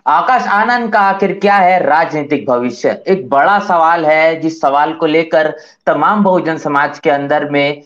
आकाश आनंद का आखिर क्या है राजनीतिक भविष्य? एक बड़ा सवाल है जिस सवाल को लेकर तमाम बहुजन समाज के अंदर में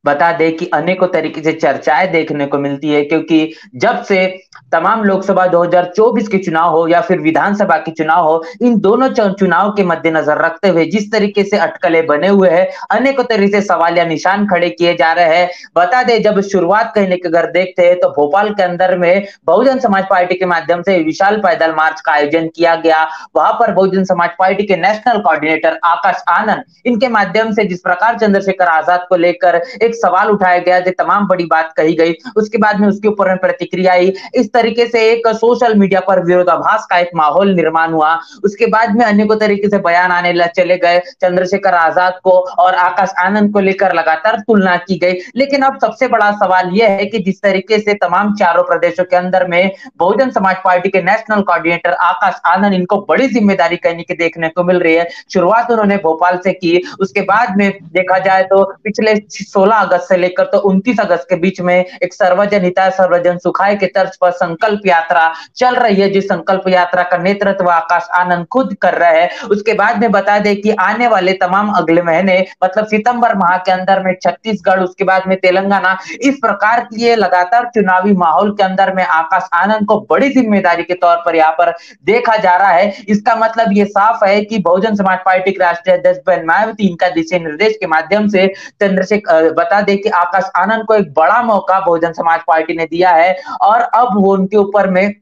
बता दे कि अनेकों तरीके से चर्चाएं देखने को मिलती है, क्योंकि जब से तमाम लोकसभा 2024 के चुनाव हो या फिर विधानसभा के चुनाव हो, इन दोनों चुनाव के मद्देनजर रखते हुए जिस तरीके से अटकलें बने हुए हैं, अनेकों तरीके से सवाल या निशान खड़े किए जा रहे हैं। बता दें, जब शुरुआत कहने के अगर देखते हैं तो भोपाल के अंदर में बहुजन समाज पार्टी के माध्यम से विशाल पैदल मार्च का आयोजन किया गया। वहां पर बहुजन समाज पार्टी के नेशनल कोऑर्डिनेटर आकाश आनंद, इनके माध्यम से जिस प्रकार चंद्रशेखर आजाद को लेकर एक सवाल उठाया गया, जो तमाम बड़ी बात कही गई, उसके बाद में उसके ऊपर प्रतिक्रिया आई। इस तरीके से एक सोशल मीडिया पर विरोधाभास का एक माहौल निर्माण हुआ। उसके बाद में अनेकों तरीके से बयान आने चले गए, चंद्रशेखर आजाद को और आकाश आनंद को लेकर लगातार तुलना की गई। लेकिन अब सबसे बड़ा सवाल यह है कि जिस तरीके से तमाम चारों प्रदेशों के अंदर में बहुजन समाज पार्टी के नेशनल कोऑर्डिनेटर आकाश आनंद, इनको बड़ी जिम्मेदारी कहने की देखने को मिल रही है। शुरुआत उन्होंने भोपाल से की, उसके बाद में देखा जाए तो पिछले 16 अगस्त से लेकर तो 29 अगस्त के बीच में एक सर्वजन हिताय सर्वजन सुखाय के तर्ज पर संकल्प यात्रा चल रही है, जिस संकल्प यात्रा का नेतृत्व आकाश आनंद खुद कर रहे हैं। उसके बाद में बता दें कि आने वाले तमाम अगले महीने मतलब सितंबर माह के अंदर में छत्तीसगढ़, उसके बाद में तेलंगाना, इस प्रकार की ये लगातार चुनावी माहौल के अंदर में आकाश आनंद को बड़ी जिम्मेदारी के तौर पर यहाँ पर देखा जा रहा है। इसका मतलब ये साफ है कि बहुजन समाज पार्टी के राष्ट्रीय अध्यक्ष बहन मायावती, इनका दिशा निर्देश के माध्यम से चंद्रशेखर बता दें कि आकाश आनंद को एक बड़ा मौका बहुजन समाज पार्टी ने दिया है, और अब वो उनके ऊपर में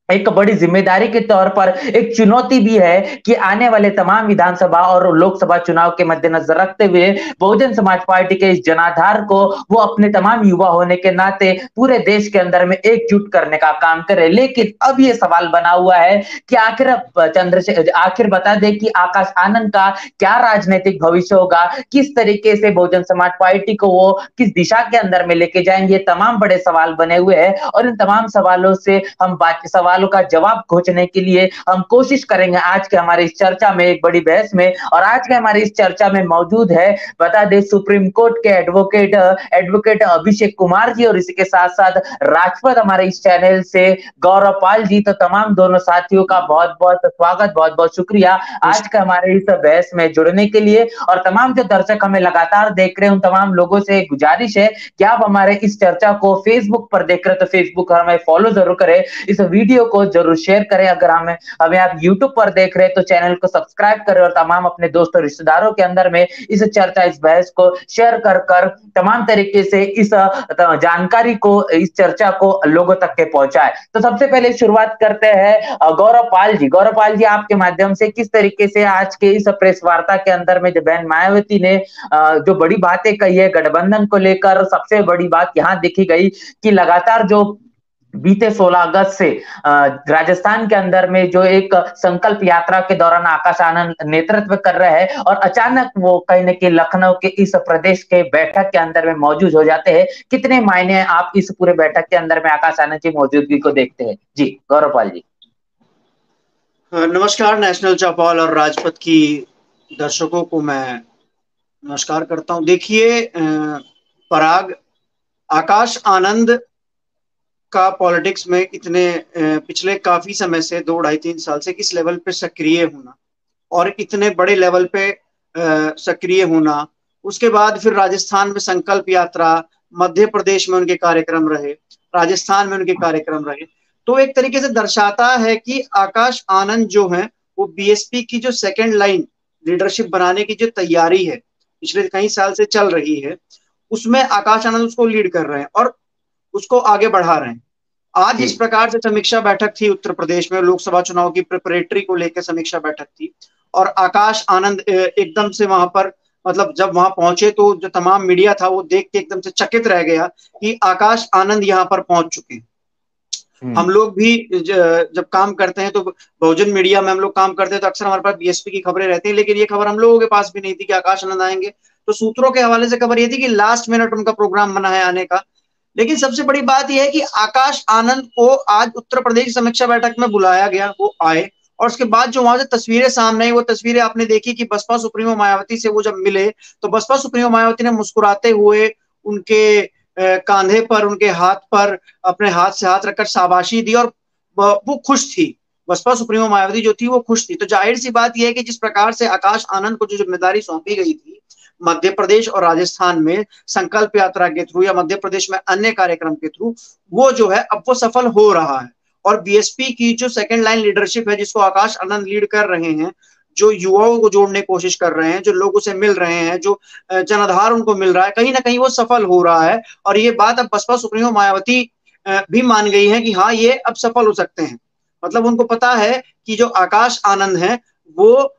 एक बड़ी जिम्मेदारी के तौर पर एक चुनौती भी है कि आने वाले तमाम विधानसभा और लोकसभा चुनाव के मद्देनजर रखते हुए बहुजन समाज पार्टी के इस जनाधार को वो अपने तमाम युवा होने के नाते पूरे देश के अंदर में एकजुट करने का काम करे। लेकिन अब ये सवाल बना हुआ है कि आखिर बता दे कि आकाश आनंद का क्या राजनीतिक भविष्य होगा, किस तरीके से बहुजन समाज पार्टी को वो किस दिशा के अंदर में लेके जाएंगे, तमाम बड़े सवाल बने हुए हैं। और इन तमाम सवालों से हम सवालों का जवाब खोजने के लिए हम कोशिश करेंगे आज के हमारी इस चर्चा में, एक बड़ी बहस में। और आज के हमारी इस चर्चा में मौजूद है, बता दें, सुप्रीम कोर्ट के एडवोकेट अभिषेक कुमार जी, और इसी के साथ साथ राजपथ हमारे इस चैनल से गौरव पाल जी। तो तमाम दोनों साथियों का बहुत बहुत स्वागत, बहुत बहुत शुक्रिया आज का हमारे इस बहस में जुड़ने के लिए। और तमाम जो दर्शक हमें लगातार देख रहे हैं, उन तमाम लोगों से गुजारिश है कि आप हमारे इस चर्चा को फेसबुक पर देख रहे हैं तो फेसबुक हमें फॉलो जरूर करें, इस वीडियो को जरूर शेयर करें। अगर हमें आप यूट्यूब पर देख रहे हैं तो चैनल को सब्सक्राइब करें, और तमाम अपने दोस्तों रिश्तेदारों के अंदर में इस चर्चा, इस बहस को शेयर कर तमाम तरीके से इस जानकारी को, इस चर्चा को लोगों तक के पहुंचाए। तो सबसे पहले शुरुआत करते हैं गौरव पाल जी। गौरव पाल जी, आपके माध्यम से किस तरीके से आज के इस प्रेस वार्ता के अंदर में जो बहन मायावती ने जो बड़ी बातें कही है गठबंधन को लेकर, सबसे बड़ी बात यहां देखी गई कि लगातार जो बीते 16 अगस्त से राजस्थान के अंदर में जो एक संकल्प यात्रा के दौरान आकाश आनंद नेतृत्व कर रहे हैं, और अचानक वो कहीं न कहीं लखनऊ के इस प्रदेश के बैठक के अंदर में मौजूद हो जाते हैं, कितने मायने आप इस पूरे बैठक के अंदर में आकाश आनंद की मौजूदगी को देखते हैं? जी गौरव पाल जी। नमस्कार, नेशनल चौपाल और राजपथ की दर्शकों को मैं नमस्कार करता हूं। देखिए पराग, आकाश आनंद का पॉलिटिक्स में इतने पिछले काफी समय से 2-2.5-3 साल से किस लेवल पे सक्रिय होना और इतने बड़े लेवल पे सक्रिय होना, उसके बाद फिर राजस्थान में संकल्प यात्रा, मध्य प्रदेश में उनके कार्यक्रम रहे, राजस्थान में उनके कार्यक्रम रहे, तो एक तरीके से दर्शाता है कि आकाश आनंद जो है वो बीएसपी की जो सेकेंड लाइन लीडरशिप बनाने की जो तैयारी है पिछले कई साल से चल रही है, उसमें आकाश आनंद उसको लीड कर रहे हैं और उसको आगे बढ़ा रहे हैं। आज इस प्रकार से समीक्षा बैठक थी उत्तर प्रदेश में, लोकसभा चुनाव की प्रिपरेटरी को लेकर समीक्षा बैठक थी, और आकाश आनंद एकदम से वहां पर, मतलब जब वहां पहुंचे तो जो तमाम मीडिया था वो देख के एकदम से चकित रह गया कि आकाश आनंद यहाँ पर पहुंच चुके हैं। हम लोग भी जब काम करते हैं तो बहुजन मीडिया में हम लोग काम करते हैं तो अक्सर हमारे पास बीएसपी की खबरें रहती हैं, लेकिन ये खबर हम लोगों के पास भी नहीं थी कि आकाश आनंद आएंगे। तो सूत्रों के हवाले से खबर ये थी कि लास्ट मिनट उनका प्रोग्राम बना है आने का। लेकिन सबसे बड़ी बात यह है कि आकाश आनंद को आज उत्तर प्रदेश समीक्षा बैठक में बुलाया गया, वो आए, और उसके बाद जो वहां से तस्वीरें सामने आई, वो तस्वीरें आपने देखी कि बसपा सुप्रीमो मायावती से वो जब मिले तो बसपा सुप्रीमो मायावती ने मुस्कुराते हुए उनके कांधे पर, उनके हाथ पर अपने हाथ से हाथ रखकर शाबाशी दी, और वो खुश थी बसपा सुप्रीमो मायावती जो थी वो खुश थी। तो जाहिर सी बात यह है कि जिस प्रकार से आकाश आनंद को जो जिम्मेदारी सौंपी गई थी मध्य प्रदेश और राजस्थान में संकल्प यात्रा के थ्रू या मध्य प्रदेश में अन्य कार्यक्रम के थ्रू, वो जो है अब वो सफल हो रहा है। और बीएसपी की जो सेकंड लाइन लीडरशिप है जिसको आकाश आनंद लीड कर रहे हैं, जो युवाओं को जोड़ने की कोशिश कर रहे हैं, जो लोगों से मिल रहे हैं, जो जनाधार उनको मिल रहा है, कहीं ना कहीं वो सफल हो रहा है। और ये बात अब बसपा सुप्रीमो मायावती भी मान गई है कि हाँ ये अब सफल हो सकते हैं। मतलब उनको पता है कि जो आकाश आनंद है वो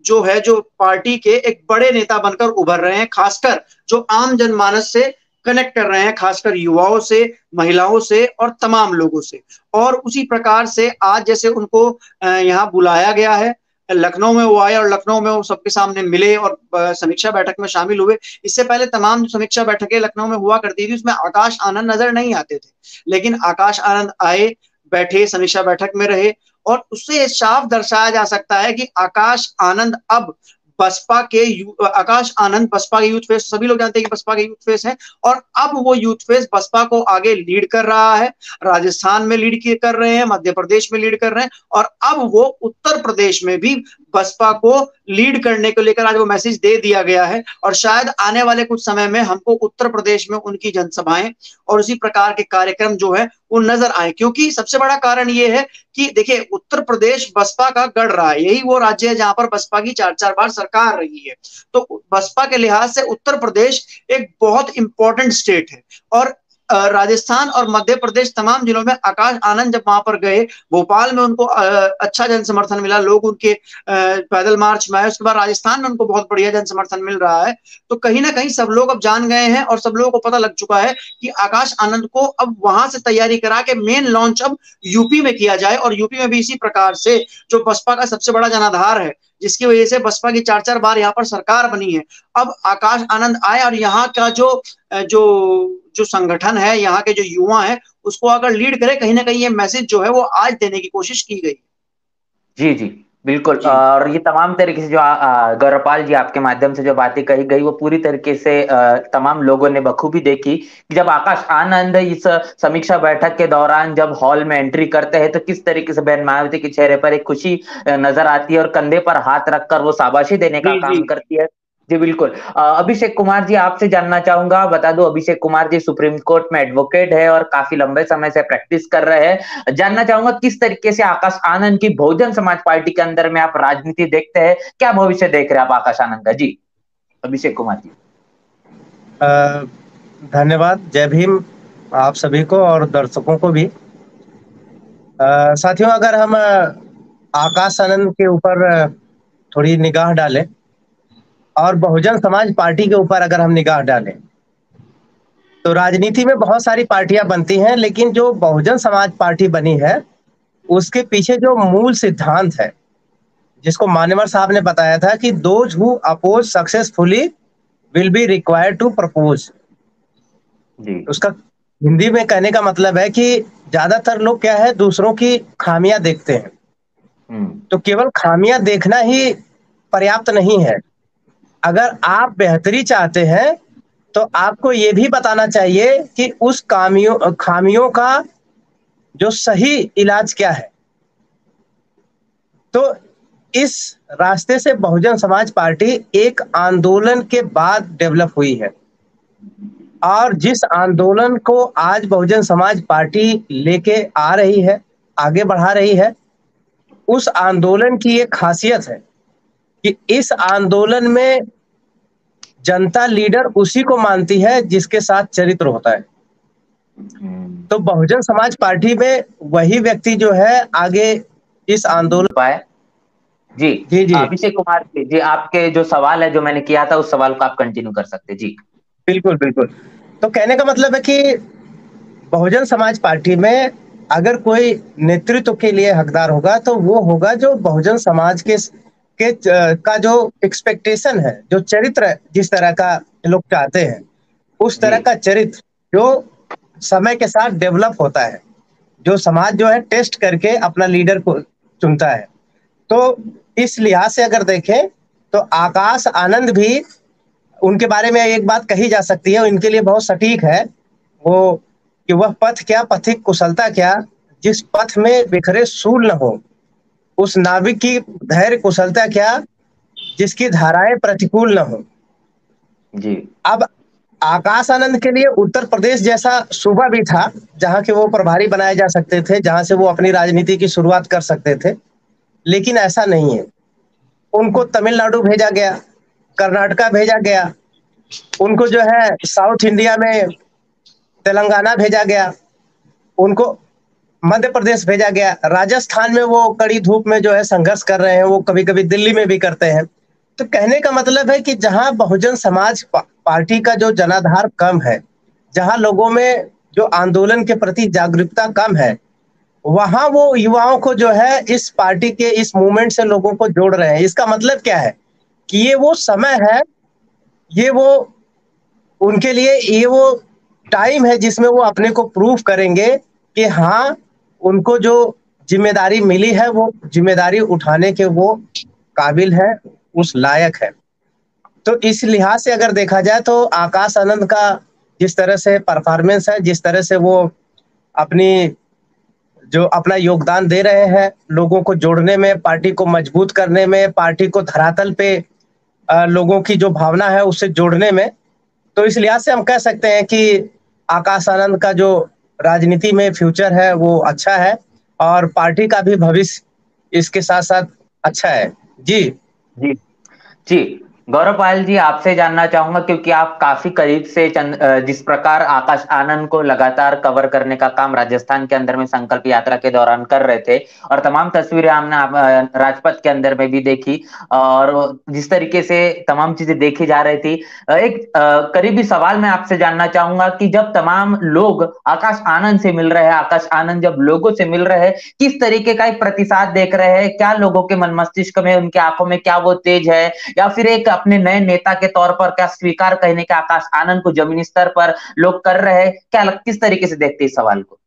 जो है जो पार्टी के एक बड़े नेता बनकर उभर रहे हैं, खासकर जो आम जनमानस से कनेक्ट कर रहे हैं, खासकर युवाओं से, महिलाओं से और तमाम लोगों से। और उसी प्रकार से आज जैसे उनको यहाँ बुलाया गया है, लखनऊ में वो आए और लखनऊ में वो सबके सामने मिले और समीक्षा बैठक में शामिल हुए। इससे पहले तमाम जो समीक्षा बैठकें लखनऊ में हुआ करती थी उसमें आकाश आनंद नजर नहीं आते थे, लेकिन आकाश आनंद आए, बैठे, समीक्षा बैठक में रहे। और उससे साफ दर्शाया जा सकता है कि आकाश आनंद अब बसपा के आकाश आनंद बसपा के यूथ फेस, सभी लोग जानते हैं कि बसपा के यूथ फेस है, और अब वो यूथ फेस बसपा को आगे लीड कर रहा है। राजस्थान में लीड कर रहे हैं, मध्य प्रदेश में लीड कर रहे हैं, और अब वो उत्तर प्रदेश में भी बसपा को लीड करने को लेकर आज वो मैसेज दे दिया गया है। और शायद आने वाले कुछ समय में हमको उत्तर प्रदेश में उनकी जनसभाएं और उसी प्रकार के कार्यक्रम जो है वो नजर आए। क्योंकि सबसे बड़ा कारण ये है कि देखिए उत्तर प्रदेश बसपा का गढ़ रहा है, यही वो राज्य है जहां पर बसपा की 4-4 बार सरकार रही है। तो बसपा के लिहाज से उत्तर प्रदेश एक बहुत इंपॉर्टेंट स्टेट है। और राजस्थान और मध्य प्रदेश तमाम जिलों में आकाश आनंद जब वहां पर गए, भोपाल में उनको अच्छा जन समर्थन मिला, लोग उनके पैदल मार्च में आए, उसके बाद राजस्थान में उनको बहुत बढ़िया जन समर्थन मिल रहा है। तो कहीं ना कहीं सब लोग अब जान गए हैं और सब लोगों को पता लग चुका है कि आकाश आनंद को अब वहां से तैयारी करा के मेन लॉन्च अब यूपी में किया जाए। और यूपी में भी इसी प्रकार से जो बसपा का सबसे बड़ा जनाधार है, जिसकी वजह से बसपा की 4-4 बार यहाँ पर सरकार बनी है, अब आकाश आनंद आए और यहाँ का जो जो जो संगठन है, यहाँ के जो युवा है, उसको अगर लीड करे, कहीं ना कहीं ये मैसेज जो है वो आज देने की कोशिश की गई। जी जी बिल्कुल। जी और ये तमाम तरीके से जो गौरवपाल जी आपके माध्यम से जो बातें कही गई वो पूरी तरीके से तमाम लोगों ने बखूबी देखी कि जब आकाश आनंद इस समीक्षा बैठक के दौरान जब हॉल में एंट्री करते हैं तो किस तरीके से बहन मायावती के चेहरे पर एक खुशी नजर आती है और कंधे पर हाथ रखकर वो शाबाशी देने का जी जी। काम करती है। जी बिल्कुल। अभिषेक कुमार जी आपसे जानना चाहूंगा, बता दूं अभिषेक कुमार जी सुप्रीम कोर्ट में एडवोकेट है और काफी लंबे समय से प्रैक्टिस कर रहे हैं। जानना चाहूंगा किस तरीके से आकाश आनंद की बहुजन समाज पार्टी के अंदर में आप राजनीति देखते हैं, क्या भविष्य देख रहे हैं आप आकाश आनंद का? जी अभिषेक कुमार जी। धन्यवाद, जय भीम आप सभी को और दर्शकों को भी। साथियों, अगर हम आकाश आनंद के ऊपर थोड़ी निगाह डालें और बहुजन समाज पार्टी के ऊपर अगर हम निगाह डालें, तो राजनीति में बहुत सारी पार्टियां बनती हैं, लेकिन जो बहुजन समाज पार्टी बनी है उसके पीछे जो मूल सिद्धांत है, जिसको मान्यवर साहब ने बताया था कि those who oppose successfully will be required to propose. उसका हिंदी में कहने का मतलब है कि ज्यादातर लोग क्या है, दूसरों की खामियां देखते हैं। तो केवल खामियां देखना ही पर्याप्त नहीं है। अगर आप बेहतरी चाहते हैं तो आपको ये भी बताना चाहिए कि उस खामियों का जो सही इलाज क्या है। तो इस रास्ते से बहुजन समाज पार्टी एक आंदोलन के बाद डेवलप हुई है, और जिस आंदोलन को आज बहुजन समाज पार्टी लेके आ रही है, आगे बढ़ा रही है, उस आंदोलन की एक खासियत है कि इस आंदोलन में जनता लीडर उसी को मानती है जिसके साथ चरित्र होता है। तो बहुजन समाज पार्टी में वही व्यक्ति जो है आगे इस आंदोलन पाए। जी जी जी अभिषेक कुमार जी, आपके जो सवाल है जो मैंने किया था उस सवाल को आप कंटिन्यू कर सकते हैं। जी बिल्कुल बिल्कुल। तो कहने का मतलब है कि बहुजन समाज पार्टी में अगर कोई नेतृत्व के लिए हकदार होगा तो वो होगा जो बहुजन समाज का जो एक्सपेक्टेशन है, जो चरित्र जिस तरह का लोग चाहते हैं, उस तरह का चरित्र जो समय के साथ डेवलप होता है, जो समाज जो है टेस्ट करके अपना लीडर को चुनता है। तो इस लिहाज से अगर देखें तो आकाश आनंद भी, उनके बारे में एक बात कही जा सकती है, इनके लिए बहुत सटीक है वो कि वह पथ क्या, पथिक कुशलता क्या, जिस पथ में बिखरे सूल न हो, उस नाविक की धैर्य कुशलता क्या, जिसकी धाराएं प्रतिकूल न हो। जी अब आकाश आनंद के लिए उत्तर प्रदेश जैसा सूबा भी था जहां के वो प्रभारी बनाए जा सकते थे, जहां से वो अपनी राजनीति की शुरुआत कर सकते थे, लेकिन ऐसा नहीं है। उनको तमिलनाडु भेजा गया, कर्नाटका भेजा गया, उनको जो है साउथ इंडिया में तेलंगाना भेजा गया, उनको मध्य प्रदेश भेजा गया, राजस्थान में वो कड़ी धूप में जो है संघर्ष कर रहे हैं, वो कभी कभी दिल्ली में भी करते हैं। तो कहने का मतलब है कि जहां बहुजन समाज पार्टी का जो जनाधार कम है, जहां लोगों में जो आंदोलन के प्रति जागरूकता कम है, वहां वो युवाओं को जो है इस पार्टी के इस मूवमेंट से लोगों को जोड़ रहे हैं। इसका मतलब क्या है कि ये वो समय है, ये वो उनके लिए ये वो टाइम है जिसमें वो अपने को प्रूव करेंगे कि हाँ, उनको जो जिम्मेदारी मिली है वो जिम्मेदारी उठाने के वो काबिल है, उस लायक है। तो इस लिहाज से अगर देखा जाए तो आकाश आनंद का जिस तरह से परफॉर्मेंस है, जिस तरह से वो अपनी जो अपना योगदान दे रहे हैं लोगों को जोड़ने में, पार्टी को मजबूत करने में, पार्टी को धरातल पे लोगों की जो भावना है उससे जोड़ने में, तो इस लिहाज से हम कह सकते हैं कि आकाश आनंद का जो राजनीति में फ्यूचर है वो अच्छा है और पार्टी का भी भविष्य इसके साथ साथ अच्छा है। जी जी जी गौरव पायल जी, आपसे जानना चाहूंगा क्योंकि आप काफी करीब से जिस प्रकार आकाश आनंद को लगातार कवर करने का काम राजस्थान के अंदर में संकल्प यात्रा के दौरान कर रहे थे और तमाम तस्वीरें हमने राजपथ के अंदर में भी देखी और जिस तरीके से तमाम चीजें देखी जा रही थी, एक करीबी सवाल मैं आपसे जानना चाहूंगा कि जब तमाम लोग आकाश आनंद से मिल रहे हैं, आकाश आनंद जब लोगों से मिल रहे हैं, किस तरीके का एक प्रतिसाद देख रहे हैं? क्या लोगों के मन मस्तिष्क में, उनकी आंखों में क्या वो तेज है, या फिर एक अपने नए नेता के तौर पर क्या स्वीकार कहने के आकाश आनंद को जमीनी स्तर पर लोग कर रहे हैं? क्या किस तरीके से देखते हैं इस सवाल को?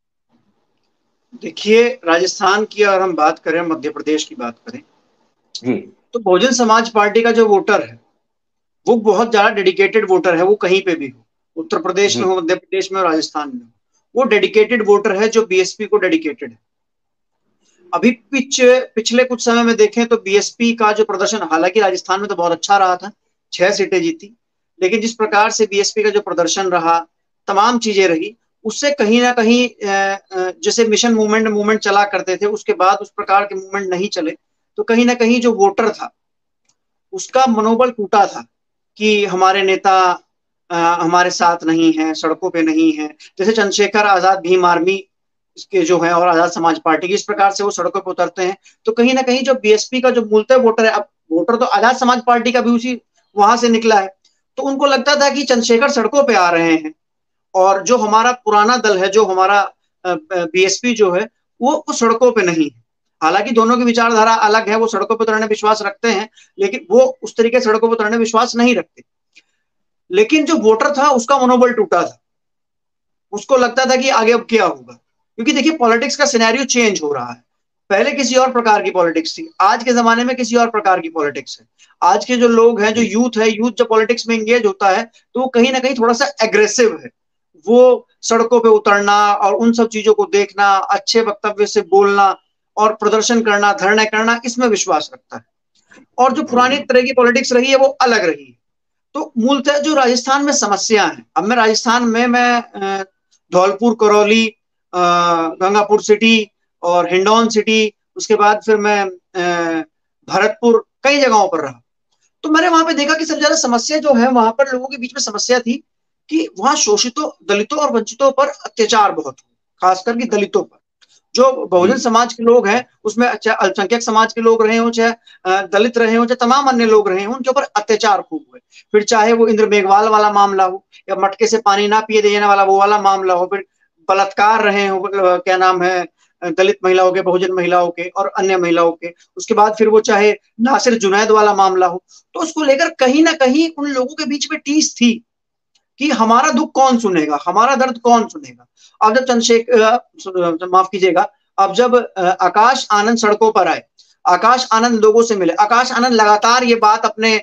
देखिए, राजस्थान की अगर हम बात करें, मध्य प्रदेश की बात करें जी, तो बहुजन समाज पार्टी का जो वोटर है वो बहुत ज्यादा डेडिकेटेड वोटर है। वो कहीं पे भी हो, उत्तर प्रदेश में हो, मध्य प्रदेश में हो, राजस्थान में हो, वो डेडिकेटेड वोटर है जो बीएसपी को डेडिकेटेड है। अभी पिछले कुछ समय में देखें तो बीएसपी का जो प्रदर्शन, हालांकि राजस्थान में तो बहुत अच्छा रहा था, 6 सीटें जीती, लेकिन जिस प्रकार से बीएसपी का जो प्रदर्शन रहा, तमाम चीजें रही, उससे कहीं ना कहीं जैसे मिशन मूवमेंट चला करते थे, उसके बाद उस प्रकार के मूवमेंट नहीं चले, तो कहीं ना कहीं जो वोटर था उसका मनोबल टूटा था कि हमारे नेता हमारे साथ नहीं है, सड़कों पे नहीं है। जैसे चंद्रशेखर आजाद भीम आर्मी के जो है और आजाद समाज पार्टी की, इस प्रकार से वो सड़कों पर उतरते हैं, तो कहीं ना कहीं जो बीएसपी का जो मूलतः वोटर है, अब वोटर तो आजाद समाज पार्टी का भी उसी वहां से निकला है, तो उनको लगता था कि चंद्रशेखर सड़कों पे आ रहे हैं और जो हमारा पुराना दल है, जो हमारा बीएसपी जो है वो सड़कों पे नहीं है। हालांकि दोनों की विचारधारा अलग है, वो सड़कों पर उतरने विश्वास रखते हैं, लेकिन वो उस तरीके सड़कों पर उतरने विश्वास नहीं रखते। लेकिन जो वोटर था उसका मनोबल टूटा था, उसको लगता था कि आगे अब क्या होगा, क्योंकि देखिए पॉलिटिक्स का सिनेरियो चेंज हो रहा है। पहले किसी और प्रकार की पॉलिटिक्स थी, आज के जमाने में किसी और प्रकार की पॉलिटिक्स है। आज के जो लोग हैं, जो यूथ है, यूथ जब पॉलिटिक्स में एंगेज होता है तो वो कहीं ना कहीं थोड़ा सा एग्रेसिव है। वो सड़कों पे उतरना और उन सब चीजों को देखना, अच्छे वक्तव्य से बोलना और प्रदर्शन करना, धरने करना, इसमें विश्वास रखता है। और जो पुरानी तरह की पॉलिटिक्स रही है वो अलग रही है। तो मूलतः जो राजस्थान में समस्या है, अब मैं राजस्थान में मैं धौलपुर, करौली, गंगापुर सिटी और हिंडौन सिटी, उसके बाद फिर मैं भरतपुर, कई जगहों पर रहा, तो मैंने वहां पे देखा कि सबसे ज्यादा समस्या जो है वहां पर लोगों के बीच में समस्या थी कि वहां शोषितों, दलितों और वंचितों पर अत्याचार बहुत हुआ, खासकर कि दलितों पर। जो बहुजन समाज के लोग हैं उसमें चाहे अल्पसंख्यक समाज के लोग रहे हो, चाहे दलित रहे हो, चाहे तमाम अन्य लोग रहे हो, उनके ऊपर अत्याचार खूब हुए। फिर चाहे वो इंद्र मेघवाल वाला मामला हो या मटके से पानी ना पिए देने वाला वो वाला मामला हो, फिर बलात्कार रहे हो, क्या नाम है, दलित महिलाओं के, बहुजन महिलाओं के और अन्य महिलाओं के। उसके बाद फिर वो चाहे नासिर जुनैद वाला मामला हो, तो उसको लेकर कहीं ना कहीं उन लोगों के बीच में टीस थी कि हमारा दुख कौन सुनेगा, हमारा दर्द कौन सुनेगा। अब जब चंद्रशेखर, माफ कीजिएगा, अब जब आकाश आनंद सड़कों पर आए, आकाश आनंद लोगों से मिले, आकाश आनंद लगातार ये बात अपने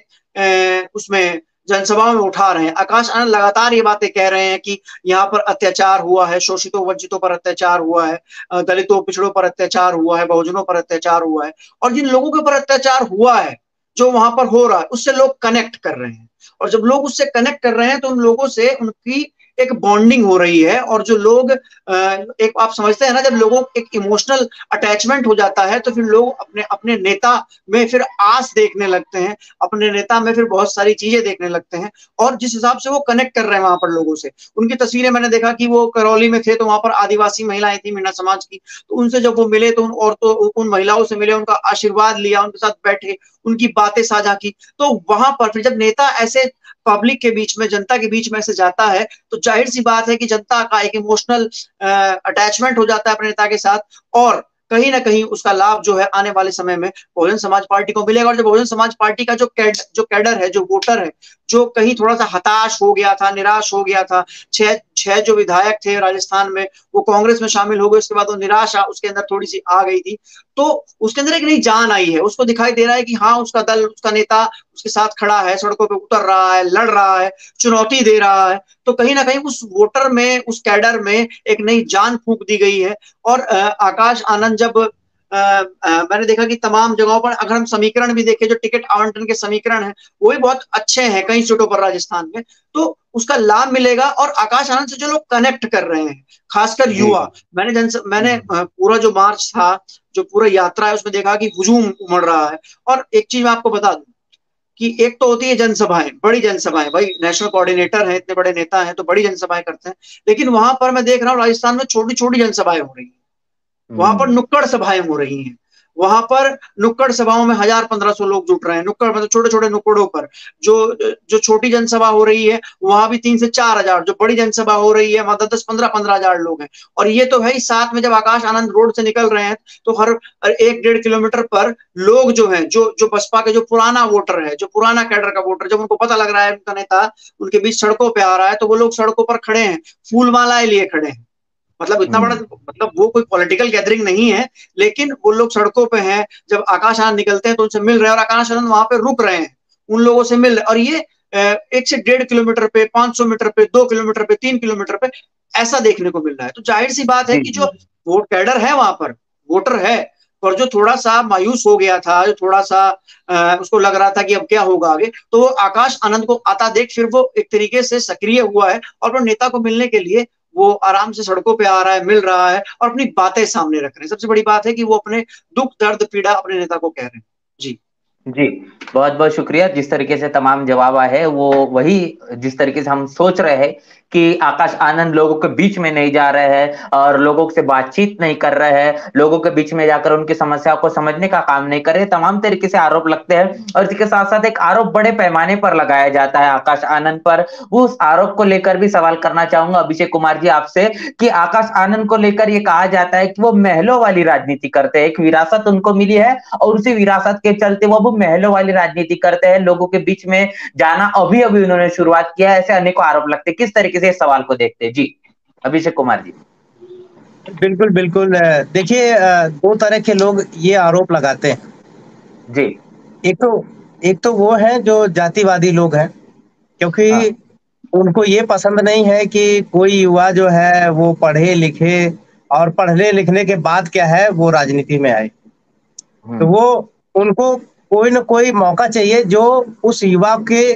उसमें जनसभाओं में उठा रहे हैं। आकाश आनंद लगातार ये बातें कह रहे हैं कि यहाँ पर अत्याचार हुआ है, शोषितों वंचितों पर अत्याचार हुआ है, दलितों पिछड़ों पर अत्याचार हुआ है, बहुजनों पर अत्याचार हुआ है, और जिन लोगों के ऊपर अत्याचार हुआ है, जो वहां पर हो रहा है, उससे लोग कनेक्ट कर रहे हैं, और जब लोग उससे कनेक्ट कर रहे हैं तो उन लोगों से उनकी एक बॉन्डिंग हो रही है। और जो लोग एक आप समझते हैं ना, जब लोगों को एक इमोशनल अटैचमेंट हो जाता है तो फिर लोग अपने अपने नेता में फिर आस देखने लगते हैं, अपने नेता में फिर बहुत सारी चीजें देखने लगते हैं, और जिस हिसाब से वो कनेक्ट कर रहे हैं वहां पर लोगों से। उनकी तस्वीरें मैंने देखा कि वो करौली में थे तो वहां पर आदिवासी महिलाएं थी मीणा समाज की, तो उनसे जब वो मिले तो उन औरतों उन महिलाओं से मिले, उनका आशीर्वाद लिया, उनके साथ बैठे, उनकी बातें साझा की। तो वहां पर फिर जब नेता ऐसे पब्लिक के बीच में, जनता के बीच में ऐसे जाता है तो जाहिर सी बात है कि जनता का एक इमोशनल अटैचमेंट हो जाता है अपने नेता के साथ, और कहीं ना कहीं उसका लाभ जो है आने वाले समय में बहुजन समाज पार्टी को मिलेगा। और जो बहुजन समाज पार्टी का जो कैडर है, जो वोटर है, जो कहीं थोड़ा सा हताश हो गया था, निराश हो गया था, छह जो विधायक थे राजस्थान में वो कांग्रेस में शामिल हो गए, उसके बाद वो निराशा उसके अंदर थोड़ी सी आ गई थी, तो उसके अंदर एक नई जान आई है। उसको दिखाई दे रहा है कि हाँ, उसका दल, उसका नेता उसके साथ खड़ा है, सड़कों पे उतर रहा है, लड़ रहा है, चुनौती दे रहा है। तो कहीं ना कहीं उस वोटर में, उस कैडर में एक नई जान फूंक दी गई है। और आकाश आनंद जब मैंने देखा कि तमाम जगहों पर अगर हम समीकरण भी देखें, जो टिकट आवंटन के समीकरण हैं वो भी बहुत अच्छे हैं कई सीटों पर राजस्थान में, तो उसका लाभ मिलेगा। और आकाश आनंद से जो लोग कनेक्ट कर रहे हैं, खासकर युवा, मैंने पूरा जो मार्च था, जो पूरा यात्रा है, उसमें देखा कि हुजूम उमड़ रहा है। और एक चीज मैं आपको बता दूं कि एक तो होती है जनसभाएं, बड़ी जनसभाएं, भाई नेशनल कोऑर्डिनेटर है, इतने बड़े नेता हैं तो बड़ी जनसभाएं करते हैं, लेकिन वहां पर मैं देख रहा हूँ राजस्थान में छोटी छोटी जनसभाएं हो रही हैं, वहां पर नुक्कड़ सभाएं हो रही हैं, वहां पर नुक्कड़ सभाओं में 1000-1500 लोग जुट रहे हैं, नुक्कड़ मतलब छोटे छोटे नुक्कड़ों पर। जो जो छोटी जनसभा हो रही है वहां भी 3 से 4000, जो बड़ी जनसभा हो रही है वहां 10-15-15 हजार लोग हैं। और ये तो है ही, साथ में जब आकाश आनंद रोड से निकल रहे हैं तो हर 1-1.5 किलोमीटर पर लोग जो है, जो जो बसपा के जो पुराना वोटर है, जो पुराना कैडर का वोटर, जब उनको पता लग रहा है उनका नेता उनके बीच सड़कों पर आ रहा है, तो वो लोग सड़कों पर खड़े हैं, फूल मालाएं लिए खड़े हैं। मतलब इतना बड़ा, मतलब वो कोई पॉलिटिकल गैदरिंग नहीं है, लेकिन वो लोग सड़कों पे हैं, जब आकाश आनंद निकलते हैं तो उनसे मिल रहे हैं, और आकाश आनंद वहां पे रुक रहे हैं, उन लोगों से मिल रहे हैं। और ये 1 से 1.5 किलोमीटर पे, 500 मीटर पे, 2 किलोमीटर पे, 3 किलोमीटर पे ऐसा देखने को मिल रहा है। तो जाहिर सी बात है कि जो वोट कैडर है वहां पर, वोटर है, और जो थोड़ा सा मायूस हो गया था, जो थोड़ा सा उसको लग रहा था कि अब क्या होगा आगे, तो वो आकाश आनंद को आता देख फिर वो एक तरीके से सक्रिय हुआ है, और वो नेता को मिलने के लिए वो आराम से सड़कों पे आ रहा है, मिल रहा है, और अपनी बातें सामने रख रहे हैं। सबसे बड़ी बात है कि वो अपने दुख दर्द पीड़ा अपने नेता को कह रहे हैं। जी जी, बहुत बहुत शुक्रिया। जिस तरीके से तमाम जवाब आए हैं वो वही जिस तरीके से हम सोच रहे हैं कि आकाश आनंद लोगों के बीच में नहीं जा रहे हैं और लोगों से बातचीत नहीं कर रहे हैं, लोगों के बीच में जाकर उनकी समस्याओं को समझने का काम नहीं कर रहे, तमाम तरीके से आरोप लगते हैं। और इसके साथ साथ एक आरोप बड़े पैमाने पर लगाया जाता है आकाश आनंद पर। वो उस आरोप को लेकर भी सवाल करना चाहूंगा अभिषेक कुमार जी आपसे कि आकाश आनंद को लेकर ये कहा जाता है कि वो महलों वाली राजनीति करते हैं, एक विरासत उनको मिली है और उसी विरासत के चलते वो महलों वाली राजनीति करते हैं, लोगों के बीच में जाना अभी अभी उन्होंने शुरुआत किया है, ऐसे अनेकों आरोप लगते हैं। किस तरीके से इस सवाल को देखते हैं? जी अभिषेक कुमार जी। बिल्कुल बिल्कुल, देखिए, दो तरह के लोग ये आरोप लगाते हैं। जी, एक तो वो है जो जातिवादी लोग हैं, क्योंकि उनको ये पसंद नहीं है कि कोई युवा जो है वो पढ़े लिखे, और पढ़ने लिखने के बाद क्या है वो राजनीति में आए। तो वो उनको कोई ना कोई मौका चाहिए जो उस युवा के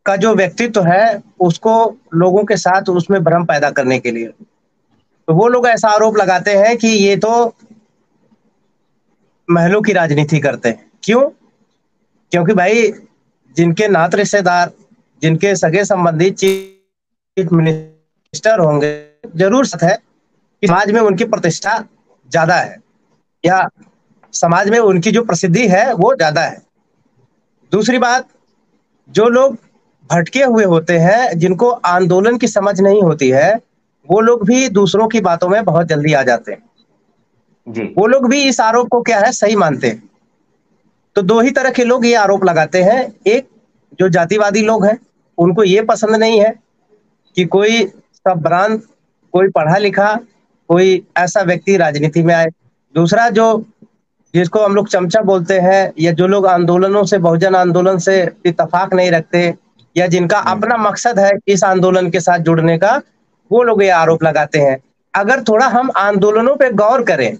का जो व्यक्तित्व है उसको लोगों के साथ उसमें भ्रम पैदा करने के लिए। तो वो लोग ऐसा आरोप लगाते हैं कि ये तो महलों की राजनीति करते हैं। क्यों? क्योंकि भाई जिनके नात रिश्तेदार, जिनके सगे संबंधी चीफ मिनिस्टर होंगे, जरूर सच है कि समाज में उनकी प्रतिष्ठा ज्यादा है, या समाज में उनकी जो प्रसिद्धि है वो ज्यादा है। दूसरी बात, जो लोग भटके हुए होते हैं, जिनको आंदोलन की समझ नहीं होती है, वो लोग भी दूसरों की बातों में बहुत जल्दी आ जाते हैं जी। वो लोग भी इस आरोप को क्या है सही मानते हैं। तो दो ही तरह के लोग ये आरोप लगाते हैं। एक जो जातिवादी लोग हैं, उनको ये पसंद नहीं है कि कोई संभ्रांत, कोई पढ़ा लिखा, कोई ऐसा व्यक्ति राजनीति में आए। दूसरा जो जिसको हम लोग चमचा बोलते हैं, या जो लोग आंदोलनों से, बहुजन आंदोलन से इत्तेफाक नहीं रखते, या जिनका अपना मकसद है इस आंदोलन के साथ जुड़ने का, वो लोग ये आरोप लगाते हैं। अगर थोड़ा हम आंदोलनों पे गौर करें,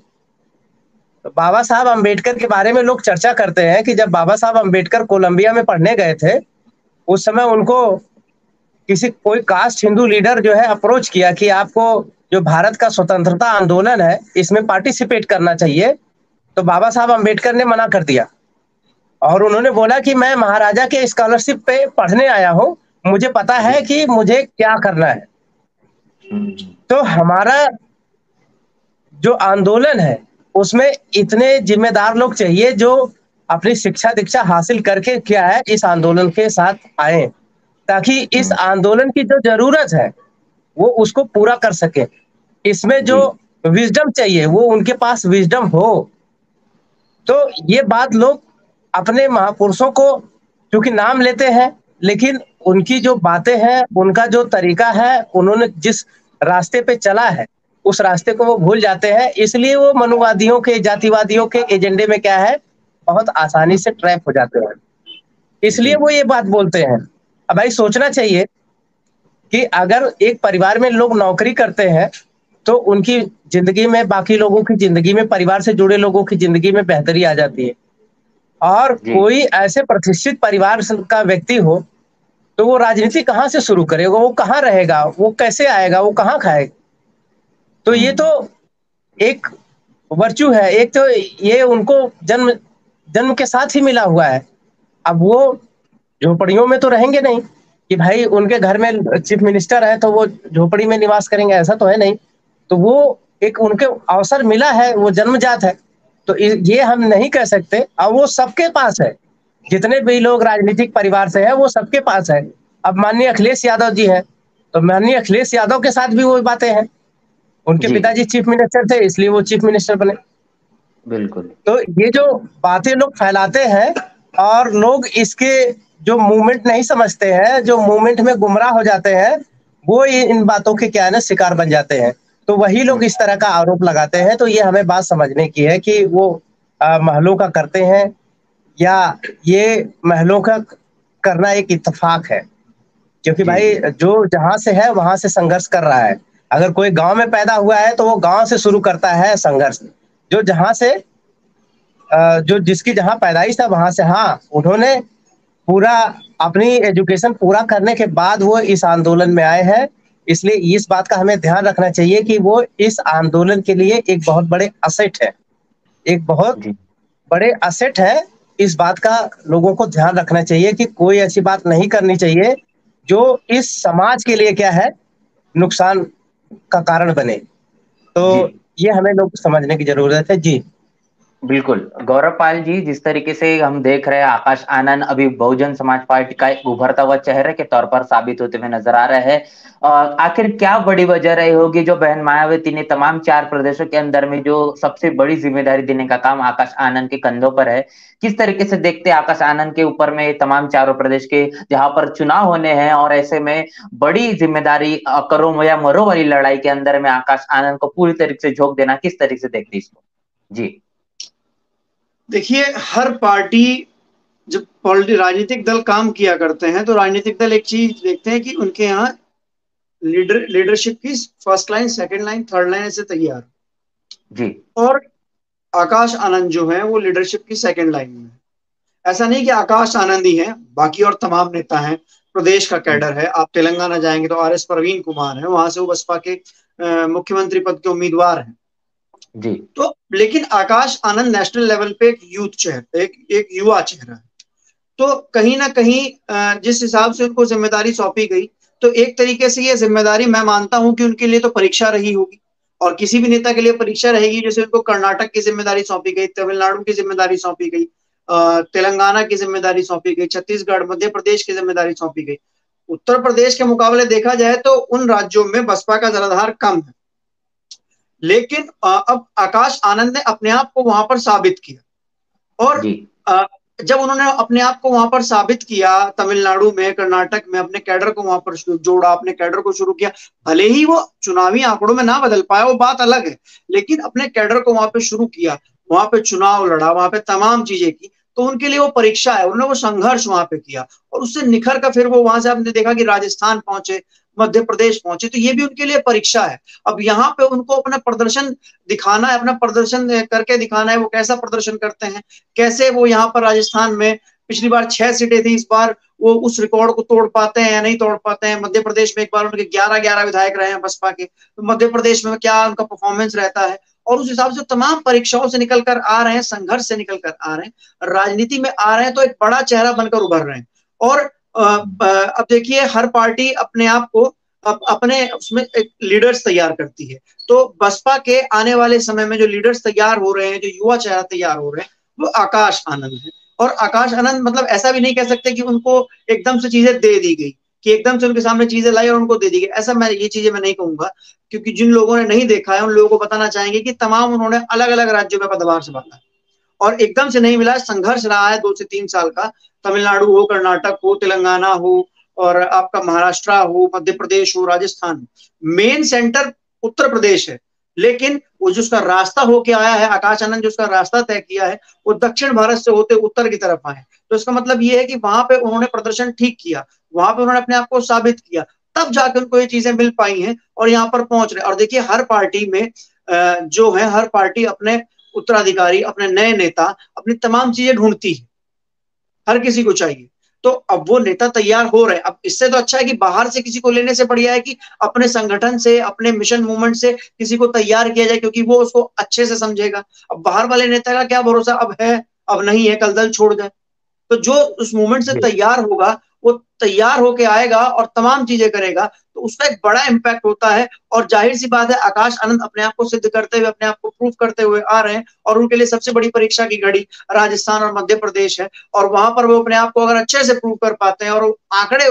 तो बाबा साहब अम्बेडकर के बारे में लोग चर्चा करते हैं कि जब बाबा साहब अम्बेडकर कोलंबिया में पढ़ने गए थे, उस समय उनको कोई कास्ट हिंदू लीडर जो है अप्रोच किया कि आपको जो भारत का स्वतंत्रता आंदोलन है इसमें पार्टिसिपेट करना चाहिए। तो बाबा साहब अम्बेडकर ने मना कर दिया और उन्होंने बोला कि मैं महाराजा के स्कॉलरशिप पे पढ़ने आया हूँ, मुझे पता है कि मुझे क्या करना है। तो हमारा जो आंदोलन है उसमें इतने जिम्मेदार लोग चाहिए जो अपनी शिक्षा दीक्षा हासिल करके क्या है इस आंदोलन के साथ आए, ताकि इस आंदोलन की जो जरूरत है वो उसको पूरा कर सके। इसमें जो विजडम चाहिए वो उनके पास विजडम हो। तो ये बात लोग अपने महापुरुषों को क्योंकि नाम लेते हैं, लेकिन उनकी जो बातें हैं, उनका जो तरीका है, उन्होंने जिस रास्ते पे चला है उस रास्ते को वो भूल जाते हैं। इसलिए वो मनुवादियों के, जातिवादियों के एजेंडे में क्या है, बहुत आसानी से ट्रैप हो जाते हैं। इसलिए वो ये बात बोलते हैं। अब भाई सोचना चाहिए कि अगर एक परिवार में लोग नौकरी करते हैं तो उनकी जिंदगी में, बाकी लोगों की जिंदगी में, परिवार से जुड़े लोगों की जिंदगी में बेहतरी आ जाती है। और कोई ऐसे प्रतिष्ठित परिवार का व्यक्ति हो तो वो राजनीति कहाँ से शुरू करेगा, वो कहाँ रहेगा, वो कैसे आएगा, वो कहाँ खाएगा। तो ये तो एक वर्च्यू है, एक तो ये उनको जन्म के साथ ही मिला हुआ है। अब वो झोपड़ियों में तो रहेंगे नहीं कि भाई उनके घर में चीफ मिनिस्टर है तो वो झोपड़ी में निवास करेंगे, ऐसा तो है नहीं। तो वो एक उनके अवसर मिला है, वो जन्मजात है। तो ये हम नहीं कह सकते। और वो सबके पास है, जितने भी लोग राजनीतिक परिवार से हैं वो सबके पास है। अब माननीय अखिलेश यादव जी हैं, तो माननीय अखिलेश यादव के साथ भी वही बातें हैं। उनके पिताजी चीफ मिनिस्टर थे, इसलिए वो चीफ मिनिस्टर बने। बिल्कुल। तो ये जो बातें लोग फैलाते हैं और लोग इसके जो मूवमेंट नहीं समझते हैं, जो मूवमेंट में गुमराह हो जाते हैं, वो इन बातों के क्या है ना शिकार बन जाते हैं। तो वही लोग इस तरह का आरोप लगाते हैं। तो ये हमें बात समझने की है कि वो महलों का करते हैं या ये महलों का करना एक इत्तेफाक है। क्योंकि भाई जो जहां से है वहां से संघर्ष कर रहा है। अगर कोई गांव में पैदा हुआ है तो वो गांव से शुरू करता है संघर्ष। जो जहां से जो जिसकी जहां पैदाइश था वहां से, हाँ, उन्होंने पूरा अपनी एजुकेशन पूरा करने के बाद वो इस आंदोलन में आए हैं। इसलिए इस बात का हमें ध्यान रखना चाहिए कि वो इस आंदोलन के लिए एक बहुत बड़े असेट है, एक बहुत बड़े असेट है। इस बात का लोगों को ध्यान रखना चाहिए कि कोई ऐसी बात नहीं करनी चाहिए जो इस समाज के लिए क्या है, नुकसान का कारण बने। तो ये हमें लोग समझने की जरूरत है। जी बिल्कुल गौरव पाल जी, जिस तरीके से हम देख रहे हैं आकाश आनंद अभी बहुजन समाज पार्टी का एक उभरता हुआ चेहरे के तौर पर साबित होते हुए नजर आ रहे हैं। आखिर क्या बड़ी वजह रही होगी जो बहन मायावती ने तमाम 4 प्रदेशों के अंदर में जो सबसे बड़ी जिम्मेदारी देने का काम आकाश आनंद के कंधों पर है? किस तरीके से देखते हैं आकाश आनंद के ऊपर में तमाम 4 प्रदेश के जहां पर चुनाव होने हैं और ऐसे में बड़ी जिम्मेदारी करो या मरो वाली लड़ाई के अंदर में आकाश आनंद को पूरी तरीके से झोंक देना, किस तरीके से देखते हैं इसको? जी देखिए, हर पार्टी जब राजनीतिक दल काम किया करते हैं तो राजनीतिक दल एक चीज देखते हैं कि उनके यहाँ लीडरशिप की first line, second line, third line ऐसे तैयार जी। और आकाश आनंद जो है वो लीडरशिप की सेकंड लाइन में। ऐसा नहीं कि आकाश आनंद ही है, बाकी और तमाम नेता हैं, प्रदेश का कैडर है। आप तेलंगाना जाएंगे तो RS प्रवीण कुमार है, वहां से वो बसपा के मुख्यमंत्री पद के उम्मीदवार हैं जी। तो लेकिन आकाश आनंद नेशनल लेवल पे एक यूथ चेहरा, एक युवा चेहरा है। तो कहीं ना कहीं जिस हिसाब से उनको जिम्मेदारी सौंपी गई, तो एक तरीके से ये जिम्मेदारी मैं मानता हूं कि उनके लिए तो परीक्षा रही होगी और किसी भी नेता के लिए परीक्षा रहेगी। जैसे उनको कर्नाटक की जिम्मेदारी सौंपी गई, तमिलनाडु की जिम्मेदारी सौंपी गई, तेलंगाना की जिम्मेदारी सौंपी गई, छत्तीसगढ़, मध्य प्रदेश की जिम्मेदारी सौंपी गई। उत्तर प्रदेश के मुकाबले देखा जाए तो उन राज्यों में बसपा का जनाधार कम है, लेकिन अब आकाश आनंद ने अपने आप को वहां पर साबित किया। और जब उन्होंने अपने आप को वहां पर साबित किया, तमिलनाडु में, कर्नाटक में अपने कैडर को वहां पर जोड़ा, अपने कैडर को शुरू किया, भले ही वो चुनावी आंकड़ों में ना बदल पाया, वो बात अलग है, लेकिन अपने कैडर को वहां पे शुरू किया, वहां पे चुनाव लड़ा, वहां पे तमाम चीजें की, तो उनके लिए वो परीक्षा है, उन्होंने वो संघर्ष वहां पे किया और उससे निखर कर फिर वो वहां से आपने देखा कि राजस्थान पहुंचे, मध्य प्रदेश पहुंचे, तो ये भी उनके लिए परीक्षा है। अब यहाँ पे उनको अपना प्रदर्शन दिखाना है, अपना प्रदर्शन करके दिखाना है, वो कैसा प्रदर्शन करते हैं, कैसे वो यहाँ पर राजस्थान में पिछली बार 6 सीटें थी, इस बार वो उस रिकॉर्ड को तोड़ पाते हैं या नहीं तोड़ पाते हैं। मध्य प्रदेश में एक बार उनके 11 विधायक रहे हैं बसपा के, तो मध्य प्रदेश में क्या उनका परफॉर्मेंस रहता है, और उस हिसाब से तमाम परीक्षाओं से निकल कर आ रहे हैं, संघर्ष से निकल कर आ रहे हैं, राजनीति में आ रहे हैं, तो एक बड़ा चेहरा बनकर उभर रहे हैं। और अब देखिए हर पार्टी अपने आप को अपने उसमें एक लीडर्स तैयार करती है, तो बसपा के आने वाले समय में जो लीडर्स तैयार हो रहे हैं, जो युवा चेहरा तैयार हो रहे हैं, वो आकाश आनंद है। और आकाश आनंद मतलब ऐसा भी नहीं कह सकते कि उनको एकदम से चीजें दे दी गई, कि एकदम से उनके सामने चीजें लाई और उनको दे दी गई, ऐसा मैं ये चीजें मैं नहीं कहूंगा, क्योंकि जिन लोगों ने नहीं देखा है उन लोगों को बताना चाहेंगे कि तमाम उन्होंने अलग अलग राज्यों में पदभार संभाला और एकदम से नहीं मिला, संघर्ष रहा है 2 से 3 साल का। तमिलनाडु हो, कर्नाटक हो, तेलंगाना हो, और आपका महाराष्ट्र हो, मध्य प्रदेश हो, राजस्थान, मेन सेंटर उत्तर प्रदेश है, लेकिन वो जो उसका रास्ता होके आया है, आकाश आनंद जो उसका रास्ता तय किया है, वो दक्षिण भारत से होते उत्तर की तरफ आए। तो इसका मतलब ये है कि वहां पे उन्होंने प्रदर्शन ठीक किया, वहां पे उन्होंने अपने आप को साबित किया, तब जाके उनको ये चीजें मिल पाई हैं और यहाँ पर पहुंच रहे। और देखिए हर पार्टी में जो है, हर पार्टी अपने उत्तराधिकारी, अपने नए नेता, अपनी तमाम चीजें ढूंढती है, हर किसी को चाहिए। तो अब वो नेता तैयार हो रहे हैं। अब इससे तो अच्छा है कि बाहर से किसी को लेने से बढ़िया है कि अपने संगठन से, अपने मिशन मूवमेंट से किसी को तैयार किया जाए, क्योंकि वो उसको अच्छे से समझेगा। अब बाहर वाले नेता का क्या भरोसा, अब है अब नहीं है, कल दल छोड़ जाए। तो जो उस मूवमेंट से तैयार होगा, वो तैयार होके आएगा और तमाम चीजें करेगा, तो उसका एक बड़ा इम्पैक्ट होता है। और जाहिर सी बात है आकाश आनंद अपने आप को सिद्ध करते हुए, अपने आप को प्रूव करते हुए आ रहे हैं, और उनके लिए सबसे बड़ी परीक्षा की घड़ी राजस्थान और मध्य प्रदेश है। और वहां पर वो अपने आप को अगर अच्छे से प्रूव कर पाते हैं और आंकड़े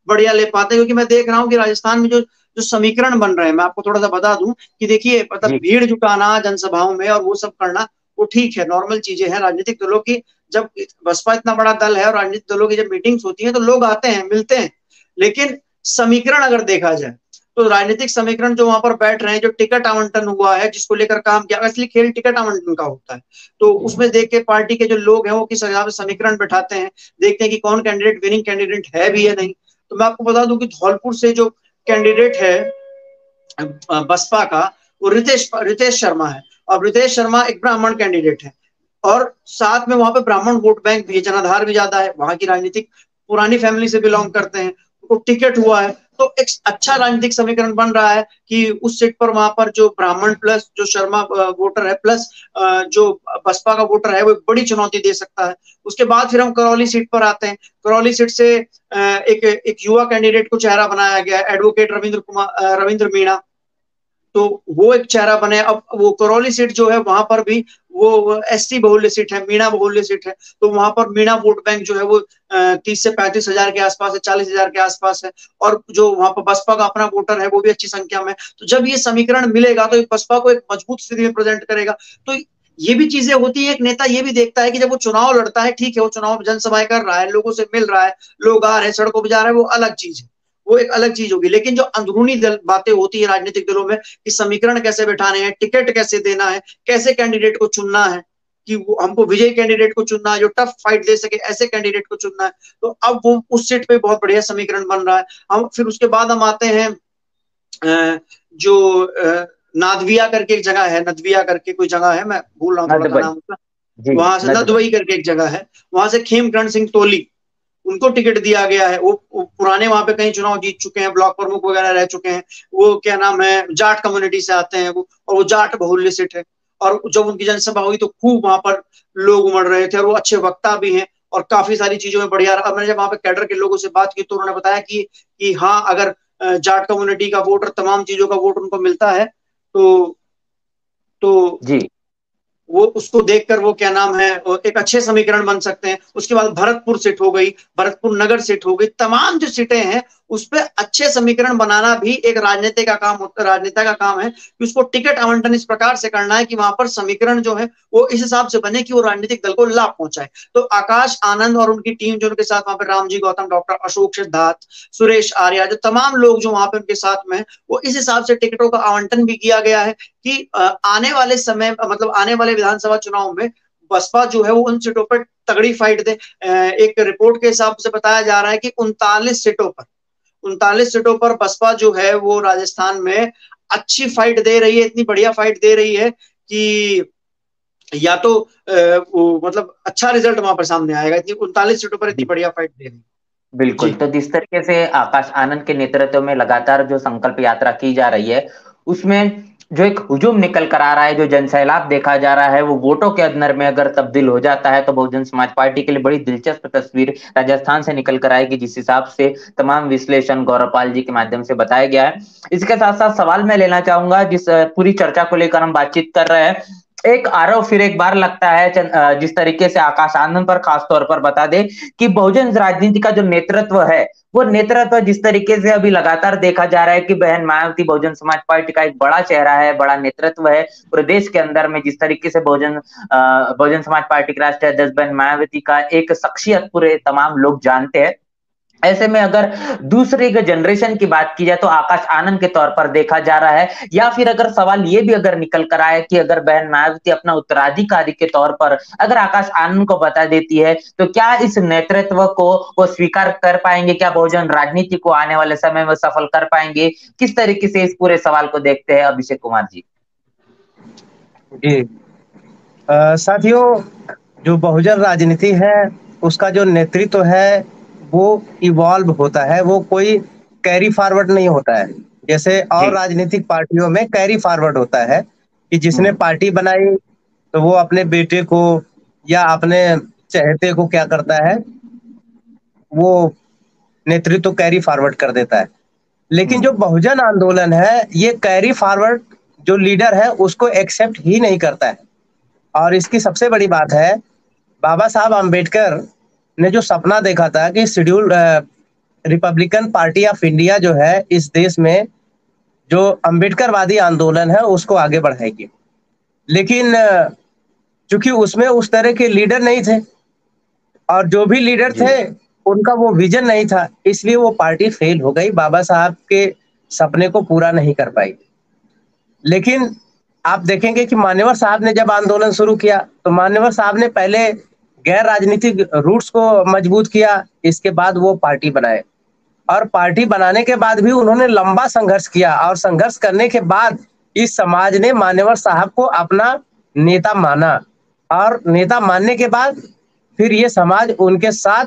बढ़िया ले पाते हैं, क्योंकि मैं देख रहा हूँ कि राजस्थान में जो जो समीकरण बन रहे हैं, मैं आपको थोड़ा सा बता दूं कि देखिए, मतलब भीड़ जुटाना जनसभाओं में और वो सब करना, वो ठीक है, नॉर्मल चीजें हैं राजनीतिक दलों की। जब बसपा इतना बड़ा दल है और राजनीतिक दलों की जब मीटिंग्स होती हैं तो लोग आते हैं, मिलते हैं, लेकिन समीकरण अगर देखा जाए तो राजनीतिक समीकरण जो वहां पर बैठ रहे हैं, जो टिकट आवंटन हुआ है, जिसको लेकर काम किया, असली खेल टिकट आवंटन का होता है। तो उसमें देख के पार्टी के जो लोग हैं वो किस हिसाब से समीकरण बैठाते हैं, देखते हैं कि कौन कैंडिडेट विनिंग कैंडिडेट है भी या नहीं। तो मैं आपको बता दूं कि धौलपुर से जो कैंडिडेट है बसपा का, वो रितेश शर्मा है। और रितेश शर्मा एक ब्राह्मण कैंडिडेट है, और साथ में वहां पे ब्राह्मण वोट बैंक भी, जनाधार भी ज्यादा है, वहां की राजनीतिक पुरानी फैमिली से बिलोंग करते हैं, तो टिकट हुआ है। तो एक अच्छा राजनीतिक समीकरण बन रहा है कि उस सीट पर वहां पर जो ब्राह्मण प्लस जो शर्मा वोटर है प्लस जो बसपा का वोटर है, वो एक बड़ी चुनौती दे सकता है। उसके बाद फिर हम करौली सीट पर आते हैं। करौली सीट से एक युवा कैंडिडेट को चेहरा बनाया गया है, एडवोकेट रविंद्र मीणा, तो वो एक चेहरा बने। अब वो करौली सीट जो है वहां पर भी वो एसटी बहुल्य सीट है, मीणा बहुल्य सीट है, तो वहां पर मीणा वोट बैंक जो है वो 30 से 35 हजार के आसपास है, 40 हजार के आसपास है, और जो वहां पर बसपा का अपना वोटर है वो भी अच्छी संख्या में। तो जब ये समीकरण मिलेगा तो बसपा को एक मजबूत स्थिति में प्रेजेंट करेगा। तो ये भी चीजें होती है, एक नेता ये भी देखता है कि जब वो चुनाव लड़ता है, ठीक है, वो चुनाव जनसभाएं कर रहा है, लोगों से मिल रहा है, लोग आ रहे हैं, सड़कों पर जा रहे हैं, वो अलग चीज है, वो एक अलग चीज होगी। लेकिन जो अंदरूनी बातें होती है राजनीतिक दलों में, कि समीकरण कैसे बैठाने हैं, टिकट कैसे देना है, कैसे कैंडिडेट को चुनना है, कि वो हमको विजय कैंडिडेट को चुनना है जो टफ फाइट दे सके, ऐसे कैंडिडेट को चुनना है। तो अब वो उस सीट पे बहुत बढ़िया समीकरण बन रहा है। हम फिर उसके बाद हम आते हैं जो नादविया करके एक जगह है, नदविया करके कोई जगह है, मैं भूल रहा हूँ थोड़ा सा नाम उसका, वहां से नदवई करके एक जगह है, वहां से खेमकरण सिंह तोली, उनको टिकट दिया गया है। वो पुराने वहां पे कई चुनाव जीत चुके हैं, ब्लॉक प्रमुख वगैरह रह चुके हैं, वो क्या नाम है, जाट कम्युनिटी से आते हैं वो, और वो जाट बहुल्य सीट है। और जब उनकी जनसभा हुई तो खूब वहां पर लोग उमड़ रहे थे, और वो अच्छे वक्ता भी हैं और काफी सारी चीजों में बढ़िया। अब मैंने जब वहां पे कैडर के लोगों से बात की तो उन्होंने बताया कि हाँ, अगर जाट कम्युनिटी का वोट और तमाम चीजों का वोट उनको मिलता है तो जी, वो उसको देखकर वो क्या नाम है, एक अच्छे समीकरण बन सकते हैं। उसके बाद भरतपुर सीट हो गई, भरतपुर नगर सीट हो गई, तमाम जो सीटें हैं उस पर अच्छे समीकरण बनाना भी एक राजनीति का काम होता है, राजनेता का काम है कि उसको टिकट आवंटन इस प्रकार से करना है कि वहां पर समीकरण जो है वो इस हिसाब से बने कि वो राजनीतिक दल को लाभ पहुंचाए। तो आकाश आनंद और उनकी टीम जो उनके साथ वहां पर रामजी गौतम, डॉक्टर अशोक सिद्धार्थ, सुरेश आर्या, जो तमाम लोग जो वहां पर उनके साथ में, वो इस हिसाब से टिकटों का आवंटन भी किया गया है कि आने वाले समय, मतलब आने वाले विधानसभा चुनाव में बसपा जो है वो उन सीटों पर तगड़ी फाइट दे। एक रिपोर्ट के हिसाब से बताया जा रहा है कि 39 सीटों पर बसपा जो है वो राजस्थान में अच्छी फाइट दे रही है, इतनी बढ़िया फाइट दे रही है कि या तो वो मतलब अच्छा रिजल्ट वहां पर सामने आएगा, इतनी 39 सीटों पर इतनी बढ़िया फाइट दे रही है। बिल्कुल। जी तो जिस तरीके से आकाश आनंद के नेतृत्व में लगातार जो संकल्प यात्रा की जा रही है, उसमें जो एक हुजूम निकल कर आ रहा है, जो जनसैलाब देखा जा रहा है, वो वोटों के अंदर में अगर तब्दील हो जाता है तो बहुजन समाज पार्टी के लिए बड़ी दिलचस्प तस्वीर राजस्थान से निकल कर आएगी, जिस हिसाब से तमाम विश्लेषण गौरवपाल जी के माध्यम से बताया गया है। इसके साथ साथ सवाल मैं लेना चाहूंगा, जिस पूरी चर्चा को लेकर हम बातचीत कर रहे हैं, एक आरोप फिर एक बार लगता है जिस तरीके से आकाश आनंद पर खास तौर पर बता दे कि बहुजन राजनीति का जो नेतृत्व है, वो नेतृत्व जिस तरीके से अभी लगातार देखा जा रहा है कि बहन मायावती बहुजन समाज पार्टी का एक बड़ा चेहरा है, बड़ा नेतृत्व है पूरे देश के अंदर में। जिस तरीके से बहुजन समाज पार्टी के राष्ट्रीय अध्यक्ष बहन मायावती का एक शख्सियत पूरे तमाम लोग जानते हैं। ऐसे में अगर दूसरे के जनरेशन की बात की जाए तो आकाश आनंद के तौर पर देखा जा रहा है, या फिर अगर सवाल ये भी अगर निकल कर आए कि अगर बहन मायावती अपना उत्तराधिकारी के तौर पर अगर आकाश आनंद को बता देती है, तो क्या इस नेतृत्व को वो स्वीकार कर पाएंगे? क्या बहुजन राजनीति को आने वाले समय में सफल कर पाएंगे? किस तरीके से इस पूरे सवाल को देखते हैं अभिषेक कुमार जी? जी साथियों, जो बहुजन राजनीति है उसका जो नेतृत्व है वो इवॉल्व होता है, वो कोई कैरी फॉरवर्ड नहीं होता है। जैसे और जी। राजनीतिक पार्टियों में कैरी फॉरवर्ड होता है कि जिसने हम्म। पार्टी बनाई तो वो अपने बेटे को या अपने चहेते को क्या करता है, वो नेतृत्व कैरी फॉरवर्ड कर देता है। लेकिन जो हम्म। बहुजन आंदोलन है ये कैरी फॉरवर्ड जो लीडर है उसको एक्सेप्ट ही नहीं करता है। और इसकी सबसे बड़ी बात है, बाबा साहब आम्बेडकर ने जो सपना देखा था कि schedule Republican party of India जो है इस देश में जो अम्बेडकरवादी आंदोलन है उसको आगे बढ़ाएगी। लेकिन चूंकि उसमें उस तरह के लीडर नहीं थे और जो भी लीडर जी। थे उनका वो विजन नहीं था, इसलिए वो पार्टी फेल हो गई, बाबा साहब के सपने को पूरा नहीं कर पाई। लेकिन आप देखेंगे कि मान्यवर साहब ने जब आंदोलन शुरू किया तो मान्यवर साहब ने पहले गैर राजनीतिक रूट्स को मजबूत किया, इसके बाद वो पार्टी बनाए। और पार्टी बनाने के बाद भी उन्होंने लंबा संघर्ष किया और संघर्ष करने के बाद इस समाज ने मान्यवर साहब को अपना नेता माना। और नेता मानने के बाद फिर ये समाज उनके साथ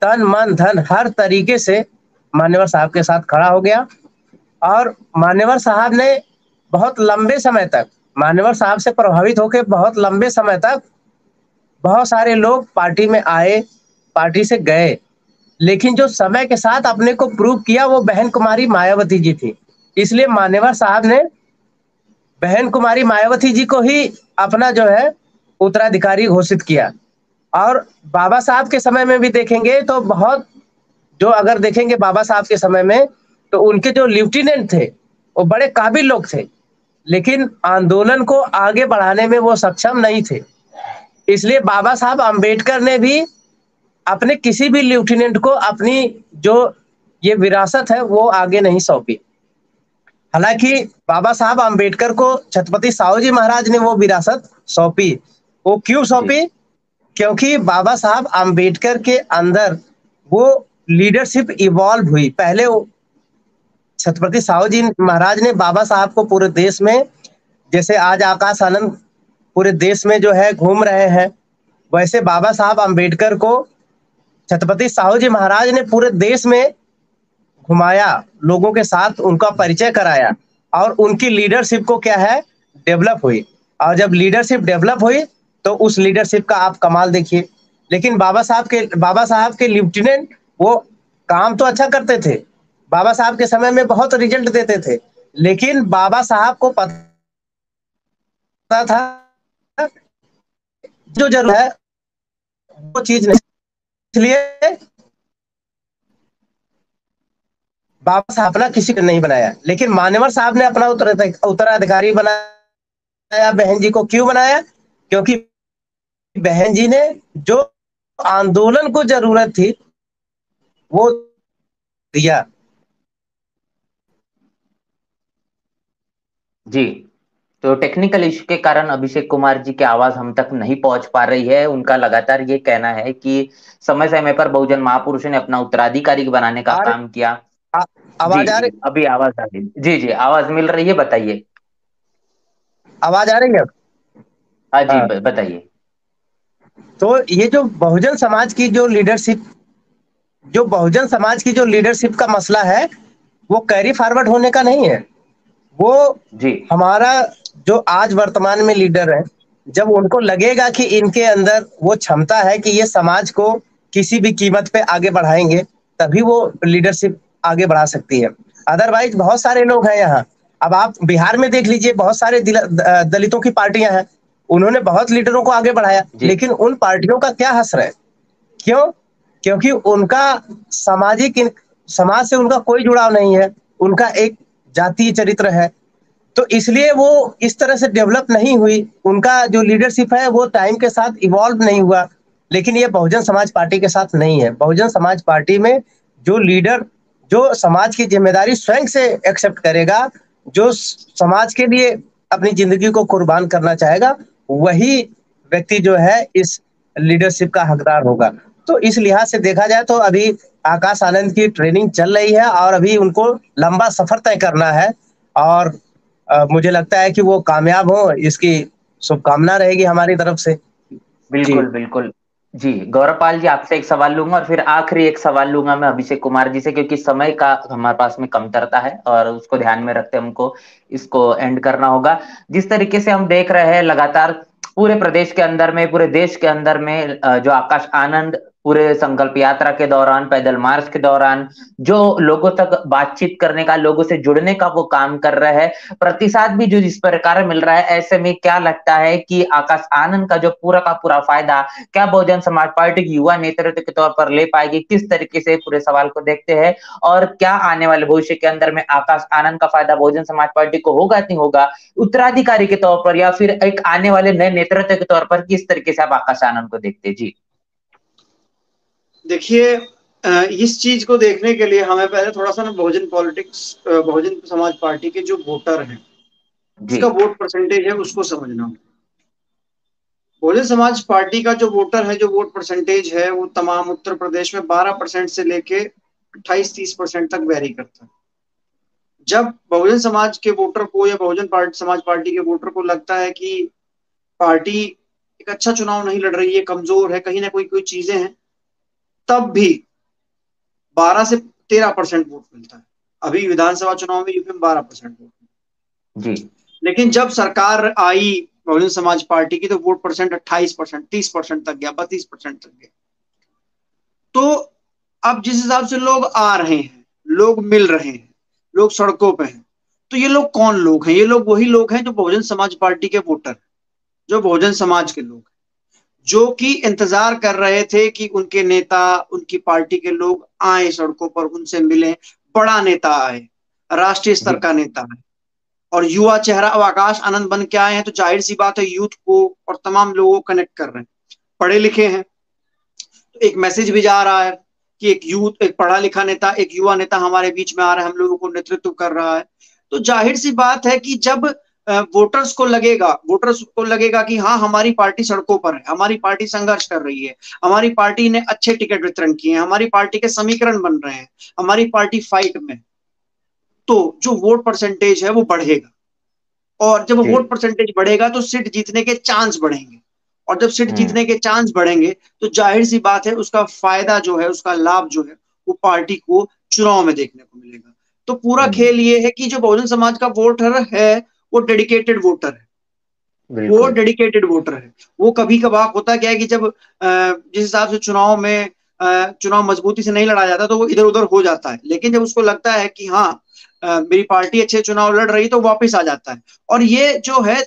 तन मन धन हर तरीके से मान्यवर साहब के साथ खड़ा हो गया। और मान्यवर साहब ने बहुत लंबे समय तक, मान्यवर साहब से प्रभावित होकर बहुत लंबे समय तक बहुत सारे लोग पार्टी में आए, पार्टी से गए। लेकिन जो समय के साथ अपने को प्रूव किया वो बहन कुमारी मायावती जी थी। इसलिए मान्यवर साहब ने बहन कुमारी मायावती जी को ही अपना जो है उत्तराधिकारी घोषित किया। और बाबा साहब के समय में भी देखेंगे तो बहुत, जो अगर देखेंगे बाबा साहब के समय में तो उनके जो लेफ्टिनेंट थे वो बड़े काबिल लोग थे, लेकिन आंदोलन को आगे बढ़ाने में वो सक्षम नहीं थे। इसलिए बाबा साहब अम्बेडकर ने भी अपने किसी भी लेफ्टिनेंट को अपनी जो ये विरासत है वो आगे नहीं सौंपी। हालांकि बाबा साहब अम्बेडकर को छत्रपति साहू जी महाराज ने वो विरासत सौंपी। वो क्यों जी। सौंपी? क्योंकि बाबा साहब अम्बेडकर के अंदर वो लीडरशिप इवॉल्व हुई। पहले छत्रपति साहू जी महाराज ने बाबा साहब को पूरे देश में, जैसे आज आकाश आनंद पूरे देश में जो है घूम रहे हैं, वैसे बाबा साहब अम्बेडकर को छत्रपति साहू जी महाराज ने पूरे देश में घुमाया, लोगों के साथ उनका परिचय कराया और उनकी लीडरशिप को क्या है, डेवलप हुई। और जब लीडरशिप डेवलप हुई तो उस लीडरशिप का आप कमाल देखिए। लेकिन बाबा साहब के लेफ्टिनेंट वो काम तो अच्छा करते थे, बाबा साहब के समय में बहुत रिजल्ट देते थे, लेकिन बाबा साहब को पता था जो जरूरत है वो चीज नहीं। इसलिए बाबा साहब अपना किसी को नहीं बनाया, लेकिन मान्यवर साहब ने अपना उत्तराधिकारी बनाया। बहन जी को क्यों बनाया? क्योंकि बहन जी ने जो आंदोलन को जरूरत थी वो दिया। जी। तो टेक्निकल इश्यू के कारण अभिषेक कुमार जी की आवाज हम तक नहीं पहुंच पा रही है। उनका लगातार ये कहना है कि समय समय पर बहुजन महापुरुषों ने अपना उत्तराधिकारी बनाने का और काम किया। जी आवाज आ जी, रही, अभी आवाज आ रही, जी जी आवाज मिल रही है, बताइए। आवाज आ रही है। हाँ जी, हाँ, बताइए। तो ये जो बहुजन समाज की जो लीडरशिप, जो बहुजन समाज की जो लीडरशिप का मसला है, वो कैरी फॉरवर्ड होने का नहीं है। वो जी हमारा जो आज वर्तमान में लीडर है, जब उनको लगेगा कि इनके अंदर वो क्षमता है कि ये समाज को किसी भी कीमत पे आगे बढ़ाएंगे, तभी वो लीडरशिप आगे बढ़ा सकती है। अदरवाइज बहुत सारे लोग हैं यहाँ। अब आप बिहार में देख लीजिए, बहुत सारे दलितों की पार्टियां हैं, उन्होंने बहुत लीडरों को आगे बढ़ाया, जी लेकिन उन पार्टियों का क्या हश्र है? क्यों? क्योंकि उनका सामाजिक समाज से उनका कोई जुड़ाव नहीं है, उनका एक जातीय चरित्र है। तो इसलिए वो इस तरह से डेवलप नहीं हुई, उनका जो लीडरशिप है वो टाइम के साथ इवॉल्व नहीं हुआ। लेकिन ये बहुजन समाज पार्टी के साथ नहीं है। बहुजन समाज पार्टी में जो लीडर, जो समाज की जिम्मेदारी स्वयं से एक्सेप्ट करेगा, जो समाज के लिए अपनी जिंदगी को कुर्बान करना चाहेगा, वही व्यक्ति जो है इस लीडरशिप का हकदार होगा। तो इस लिहाज से देखा जाए तो अभी आकाश आनंद की ट्रेनिंग चल रही है और अभी उनको लंबा सफर तय करना है। और मुझे लगता है कि वो कामयाब हो, इसकी शुभकामना रहेगी हमारी तरफ से। जी। बिल्कुल बिल्कुल। जी गौरवपाल जी, आपसे एक सवाल लूंगा और फिर आखिरी एक सवाल लूंगा मैं अभिषेक कुमार जी से, क्योंकि समय का हमारे पास में कमतरता है और उसको ध्यान में रखते हमको इसको एंड करना होगा। जिस तरीके से हम देख रहे हैं लगातार पूरे प्रदेश के अंदर में, पूरे देश के अंदर में, जो आकाश आनंद पूरे संकल्प यात्रा के दौरान, पैदल मार्च के दौरान जो लोगों तक बातचीत करने का, लोगों से जुड़ने का वो काम कर रहे हैं, प्रतिसाद भी जो जिस प्रकार मिल रहा है, ऐसे में क्या लगता है कि आकाश आनंद का जो पूरा का पूरा फायदा क्या बहुजन समाज पार्टी की युवा नेतृत्व के तौर पर ले पाएगी? किस तरीके से पूरे सवाल को देखते हैं और क्या आने वाले भविष्य के अंदर में आकाश आनंद का फायदा बहुजन समाज पार्टी को होगा नहीं होगा, उत्तराधिकारी के तौर पर या फिर एक आने वाले नए नेतृत्व के तौर पर किस तरीके से आप आकाश आनंद को देखते हैं? जी देखिए, इस चीज को देखने के लिए हमें पहले थोड़ा सा ना बहुजन पॉलिटिक्स, बहुजन समाज पार्टी के जो वोटर हैं, जी उसका वोट परसेंटेज है, उसको समझना होगा। बहुजन समाज पार्टी का जो वोटर है, जो वोट परसेंटेज है, वो तमाम उत्तर प्रदेश में 12% से लेके 28-30% तक वेरी करता है। जब बहुजन समाज के वोटर को या बहुजन समाज पार्टी के वोटर को लगता है कि पार्टी एक अच्छा चुनाव नहीं लड़ रही है, कमजोर है, कहीं ना कोई चीजें हैं, तब भी 12 से 13% वोट मिलता है। अभी विधानसभा चुनाव में यूपी में 12% वोट। जी लेकिन जब सरकार आई बहुजन समाज पार्टी की, तो वोट परसेंट 28%, 30% तक गया, 32% तक गया। तो अब जिस हिसाब से लोग आ रहे हैं, लोग मिल रहे हैं, लोग सड़कों पे हैं, तो ये लोग कौन लोग हैं? ये लोग वही लोग हैं जो बहुजन समाज पार्टी के वोटर, जो बहुजन समाज के लोग, जो कि इंतजार कर रहे थे कि उनके नेता, उनकी पार्टी के लोग आए सड़कों पर, उनसे मिले, बड़ा नेता आए, राष्ट्रीय स्तर जी का नेता आए। और युवा चेहरा अब आकाश आनंद बन के आए हैं, तो जाहिर सी बात है यूथ को और तमाम लोगों को कनेक्ट कर रहे हैं। पढ़े लिखे हैं, तो एक मैसेज भी जा रहा है कि एक यूथ, एक पढ़ा लिखा नेता, एक युवा नेता हमारे बीच में आ रहा है, हम लोगों को नेतृत्व कर रहा है। तो जाहिर सी बात है कि जब वोटर्स को लगेगा कि हाँ, हमारी पार्टी सड़कों पर है, हमारी पार्टी संघर्ष कर रही है, हमारी पार्टी ने अच्छे टिकट वितरण किए हैं, हमारी पार्टी के समीकरण बन रहे हैं, हमारी पार्टी फाइट में, तो जो वोट परसेंटेज है वो बढ़ेगा। और जब जी वोट परसेंटेज बढ़ेगा तो सीट जीतने के चांस बढ़ेंगे। और जब सीट हम्म जीतने के चांस बढ़ेंगे तो जाहिर सी बात है उसका फायदा जो है, उसका लाभ जो है, वो पार्टी को चुनाव में देखने को मिलेगा। तो पूरा हम्म, खेल ये है कि जो बहुजन समाज का वोटर है, वो डेडिकेटेड वोटर है, वो बिल्कुल डेडिकेटेड वोटर है। वो कभी कभार होता क्या है कि जब जिस हिसाब से चुनाव में चुनाव मजबूती से नहीं लड़ा जाता, तो वो इधर उधर हो जाता है। लेकिन जब उसको लगता है कि हाँ, मेरी पार्टी अच्छे चुनाव लड़ रही, तो वापस आ जाता है। और ये जो है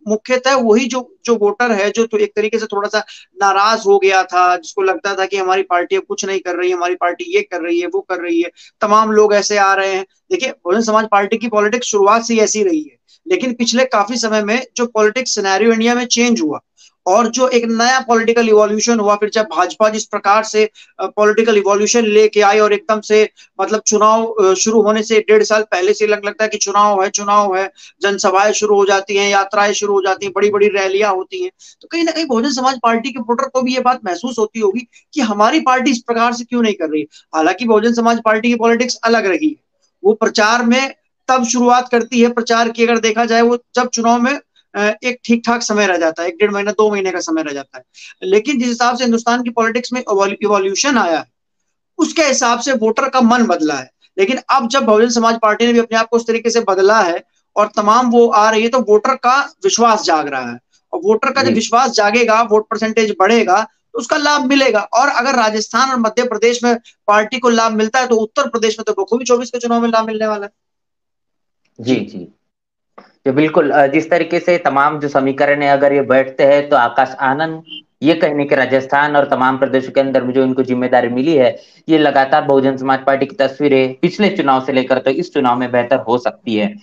मुख्यतः वही जो जो वोटर है, जो तो एक तरीके से थोड़ा सा नाराज हो गया था, जिसको लगता था कि हमारी पार्टी अब कुछ नहीं कर रही, हमारी पार्टी ये कर रही है, वो कर रही है, तमाम लोग ऐसे आ रहे हैं। देखिए, बहुजन समाज पार्टी की पॉलिटिक्स शुरुआत से ऐसी रही है, लेकिन पिछले काफी समय में जो पॉलिटिक्स सिनेरियो इंडिया में चेंज हुआ, और जो एक नया पॉलिटिकल इवोल्यूशन हुआ, फिर जब भाजपा जिस प्रकार से पॉलिटिकल इवोल्यूशन लेके आई और एकदम से मतलब चुनाव शुरू होने से 1.5 साल पहले से लगता है कि चुनाव है, जनसभाएं शुरू हो जाती हैं, यात्राएं शुरू हो जाती हैं, बड़ी बड़ी रैलियां होती हैं। तो कहीं ना कहीं बहुजन समाज पार्टी के वोटर को भी ये बात महसूस होती होगी कि हमारी पार्टी इस प्रकार से क्यों नहीं कर रही। हालांकि बहुजन समाज पार्टी की पॉलिटिक्स अलग रही, वो प्रचार में तब शुरुआत करती है प्रचार की, अगर देखा जाए वो जब चुनाव में एक ठीक ठाक समय रह जाता है, 1.5 महीना 2 महीने का समय रह जाता है। लेकिन जिस हिसाब से हिंदुस्तान की पॉलिटिक्स में इवोल्यूशन आया है, उसके हिसाब से वोटर का मन बदला है। लेकिन अब जब बहुजन समाज पार्टी ने भी अपने आप को उस तरीके से बदला है और तमाम वो आ रही है, तो वोटर का विश्वास जाग रहा है, और वोटर का जब विश्वास जागेगा, वोट परसेंटेज बढ़ेगा, तो उसका लाभ मिलेगा। और अगर राजस्थान और मध्य प्रदेश में पार्टी को लाभ मिलता है, तो उत्तर प्रदेश में तो बखूबी 24 के चुनाव में लाभ मिलने वाला है। जी जी, तो बिल्कुल जिस तरीके से तमाम जो समीकरण है अगर ये बैठते हैं, तो आकाश आनंद ये कहने के राजस्थान और तमाम प्रदेशों के अंदर जो इनको जिम्मेदारी मिली है, ये लगातार बहुजन समाज पार्टी की तस्वीरें पिछले चुनाव से लेकर तो इस चुनाव में बेहतर हो सकती है।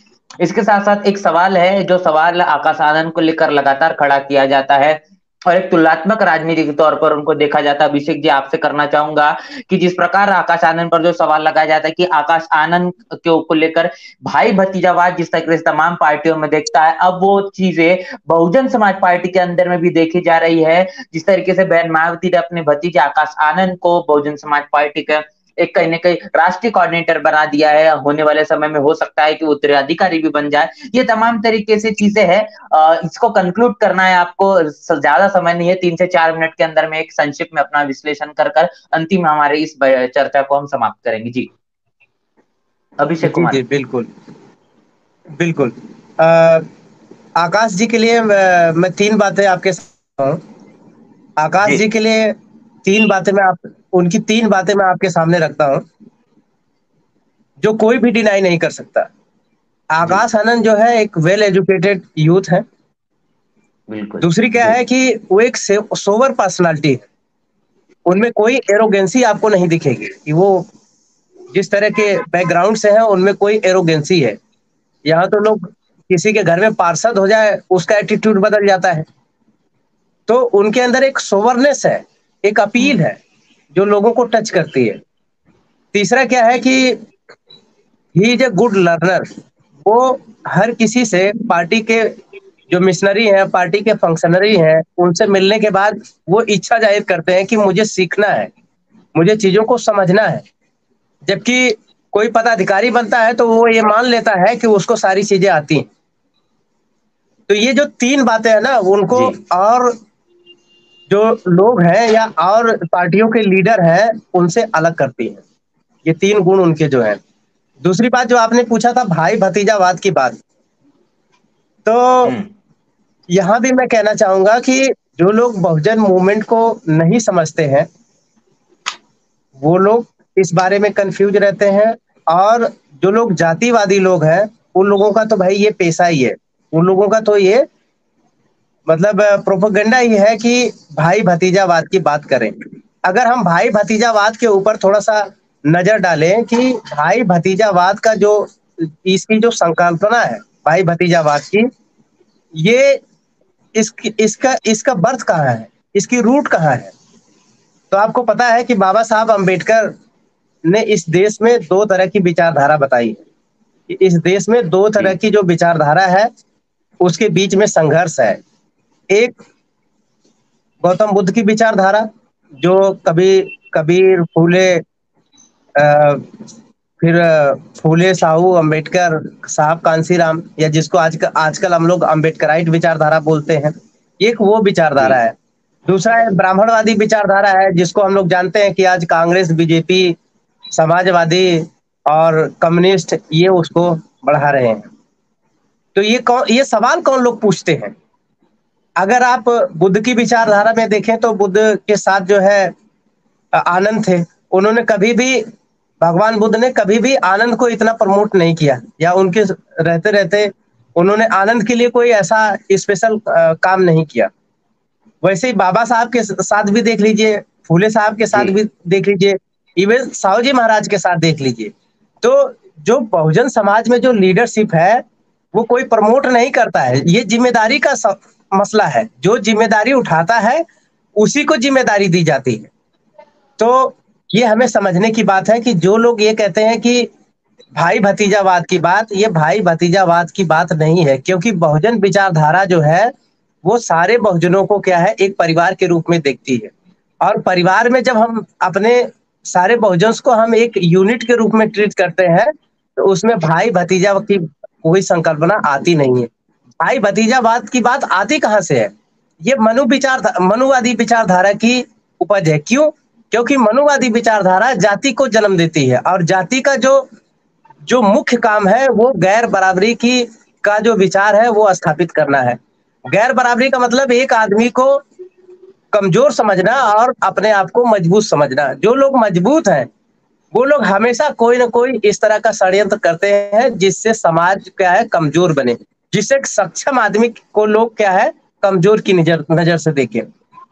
इसके साथ साथ एक सवाल है, जो सवाल आकाश आनंद को लेकर लगातार खड़ा किया जाता है और एक तुलनात्मक राजनीति के तौर पर उनको देखा जाता है। अभिषेक जी, आपसे करना चाहूंगा कि जिस प्रकार आकाश आनंद पर जो सवाल लगाया जाता है कि आकाश आनंद को लेकर भाई भतीजावाद जिस तरीके से तमाम पार्टियों में देखता है, अब वो चीजें बहुजन समाज पार्टी के अंदर में भी देखी जा रही है। जिस तरीके से बहन मायावती ने अपने भतीजे आकाश आनंद को बहुजन समाज पार्टी का एक कहीं ना कहीं राष्ट्रीय कोऑर्डिनेटर बना दिया है, होने वाले समय में हो सकता है कि वो उत्तराधिकारी भी बन जाए। ये तमाम तरीके से चीजें हैं। इसको कंक्लूड करना है आपको, ज्यादा समय नहीं है, 3 से 4 मिनट के अंदर में एक संक्षिप्त में अपना विश्लेषण कर अंतिम हमारे इस चर्चा को हम समाप्त करेंगे। जी अभिषेक कुमार। जी बिल्कुल बिल्कुल। आकाश जी के लिए मैं 3 बातें आपके साथ, आकाश जी के लिए 3 बातें उनकी 3 बातें मैं आपके सामने रखता हूं, जो कोई भी डिनाई नहीं कर सकता। आकाश आनंद जो है एक वेल एजुकेटेड यूथ है। बिल्कुल। दूसरी क्या है कि वो एक सोवर पर्सनालिटी है। उनमें कोई एरोगेंसी आपको नहीं दिखेगी कि वो जिस तरह के बैकग्राउंड से हैं उनमें कोई एरोगेंसी है। यहाँ तो लोग किसी के घर में पार्षद हो जाए उसका एटीट्यूड बदल जाता है। तो उनके अंदर एक सोवरनेस है, एक अपील है जो लोगों को टच करती है। तीसरा क्या है कि he is a good learner. वो हर किसी से, पार्टी के जो मिशनरी हैं, पार्टी के फंक्शनरी हैं, उनसे मिलने के बाद वो इच्छा जाहिर करते हैं कि मुझे सीखना है, मुझे चीजों को समझना है। जबकि कोई पदाधिकारी बनता है तो वो ये मान लेता है कि उसको सारी चीजें आती हैं। तो ये जो 3 बातें हैं ना, उनको और जो लोग हैं या और पार्टियों के लीडर हैं उनसे अलग करती हैं। ये 3 गुण उनके जो हैं। दूसरी बात जो आपने पूछा था भाई भतीजावाद की बात, तो यहां भी मैं कहना चाहूंगा कि जो लोग बहुजन मूवमेंट को नहीं समझते हैं, वो लोग इस बारे में कंफ्यूज रहते हैं। और जो लोग जातिवादी लोग हैं, उन लोगों का तो भाई ये पेशा ही है। उन लोगों का तो ये मतलब प्रोपेगेंडा ही है कि भाई भतीजावाद की बात करें। अगर हम भाई भतीजावाद के ऊपर थोड़ा सा नजर डालें कि भाई भतीजावाद का जो इसकी जो संकल्पना है भाई भतीजावाद की, ये इसका बर्थ कहाँ है, इसकी रूट कहाँ है। तो आपको पता है कि बाबा साहब अम्बेडकर ने इस देश में 2 तरह की विचारधारा बताई है। इस देश में 2 तरह की जो विचारधारा है उसके बीच में संघर्ष है। एक गौतम बुद्ध की विचारधारा, जो कबीर फूले, फिर फूले साहू अम्बेडकर साहब कांसीराम, या जिसको आजकल हम लोग अम्बेडकराइट विचारधारा बोलते हैं, एक वो विचारधारा है। दूसरा है ब्राह्मणवादी विचारधारा है, जिसको हम लोग जानते हैं कि आज कांग्रेस, बीजेपी, समाजवादी और कम्युनिस्ट ये उसको बढ़ा रहे हैं। तो ये सवाल कौन लोग पूछते हैं? अगर आप बुद्ध की विचारधारा में देखें तो बुद्ध के साथ जो है आनंद थे। उन्होंने कभी भी, भगवान बुद्ध ने कभी भी आनंद को इतना प्रमोट नहीं किया, या उनके रहते रहते उन्होंने आनंद के लिए कोई ऐसा स्पेशल काम नहीं किया। वैसे ही बाबा साहब के साथ भी देख लीजिए, फूले साहब के साथ भी देख लीजिए, इवन साहू जी महाराज के साथ देख लीजिए। तो जो बहुजन समाज में जो लीडरशिप है वो कोई प्रमोट नहीं करता है। ये जिम्मेदारी का मसला है, जो जिम्मेदारी उठाता है उसी को जिम्मेदारी दी जाती है। तो ये हमें समझने की बात है कि जो लोग ये कहते हैं कि भाई भतीजावाद की बात, ये भाई भतीजावाद की बात नहीं है, क्योंकि बहुजन विचारधारा जो है वो सारे बहुजनों को क्या है, एक परिवार के रूप में देखती है। और परिवार में जब हम अपने सारे बहुजन को हम एक यूनिट के रूप में ट्रीट करते हैं, तो उसमें भाई भतीजा की कोई संकल्पना आती नहीं है। भाई भतीजावाद की बात आती कहाँ से है? ये मनुवादी विचारधारा की उपज है। क्यों? क्योंकि मनुवादी विचारधारा जाति को जन्म देती है, और जाति का जो मुख्य काम है वो गैर बराबरी की का जो विचार है वो स्थापित करना है। गैर बराबरी का मतलब एक आदमी को कमजोर समझना और अपने आप को मजबूत समझना। जो लोग मजबूत हैं वो लोग हमेशा कोई ना कोई इस तरह का षड्यंत्र करते हैं जिससे समाज क्या है, कमजोर बने, जिससे सक्षम आदमी को लोग क्या है, कमजोर की नजर से देखें।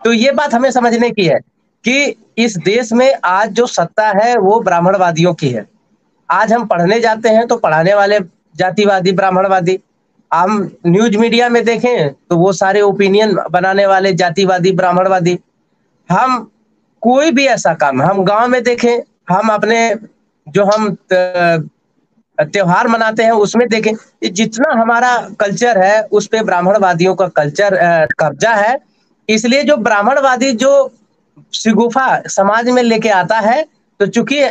तो ये बात हमें समझने की है कि इस देश में आज जो सत्ता है वो ब्राह्मणवादियों की है। आज हम पढ़ने जाते हैं तो पढ़ाने वाले जातिवादी ब्राह्मणवादी, हम न्यूज मीडिया में देखें तो वो सारे ओपिनियन बनाने वाले जातिवादी ब्राह्मणवादी। हम कोई भी ऐसा काम हम गांव में देखें, हम अपने जो हम त्योहार मनाते हैं उसमें देखें, जितना हमारा कल्चर है उस पे ब्राह्मणवादियों का कल्चर कब्जा है। इसलिए जो ब्राह्मणवादी जो शिगुफा समाज में लेके आता है, तो चूंकि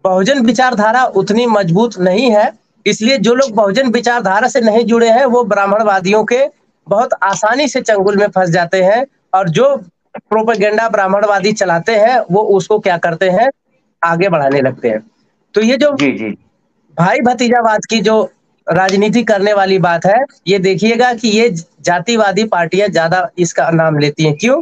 बहुजन विचारधारा उतनी मजबूत नहीं है, इसलिए जो लोग बहुजन विचारधारा से नहीं जुड़े हैं वो ब्राह्मणवादियों के बहुत आसानी से चंगुल में फंस जाते हैं, और जो प्रोपेगेंडा ब्राह्मणवादी चलाते हैं वो उसको क्या करते हैं, आगे बढ़ाने लगते हैं। तो ये जो जी जी भाई भतीजावाद की जो राजनीति करने वाली बात है, ये देखिएगा कि ये जातिवादी पार्टियां ज्यादा इसका नाम लेती हैं। क्यों?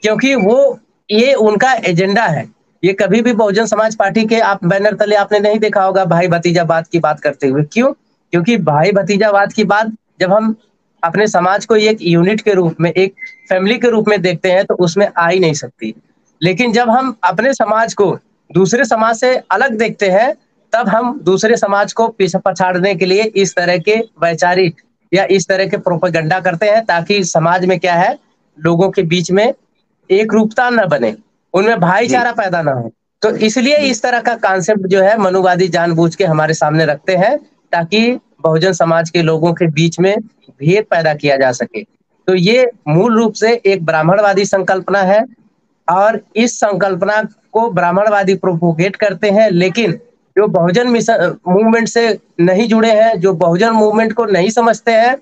क्योंकि वो ये उनका एजेंडा है। ये कभी भी बहुजन समाज पार्टी के आप बैनर तले आपने नहीं देखा होगा भाई भतीजावाद की बात करते हुए। क्यों? क्योंकि भाई भतीजावाद की बात जब हम अपने समाज को एक यूनिट के रूप में, एक फैमिली के रूप में देखते हैं तो उसमें आ ही नहीं सकती। लेकिन जब हम अपने समाज को दूसरे समाज से अलग देखते हैं, तब हम दूसरे समाज को पीछे पछाड़ने के लिए इस तरह के वैचारिक या इस तरह के प्रोपेगेंडा करते हैं, ताकि समाज में क्या है, लोगों के बीच में एक रूपता न बने, उनमें भाईचारा पैदा ना हो। तो इसलिए इस तरह का कॉन्सेप्ट जो है मनुवादी जानबूझ के हमारे सामने रखते हैं, ताकि बहुजन समाज के लोगों के बीच में भेद पैदा किया जा सके। तो ये मूल रूप से एक ब्राह्मणवादी संकल्पना है, और इस संकल्पना को ब्राह्मणवादी प्रोपोगेट करते हैं। लेकिन जो बहुजन मिशन मूवमेंट से नहीं जुड़े हैं, जो बहुजन मूवमेंट को नहीं समझते हैं,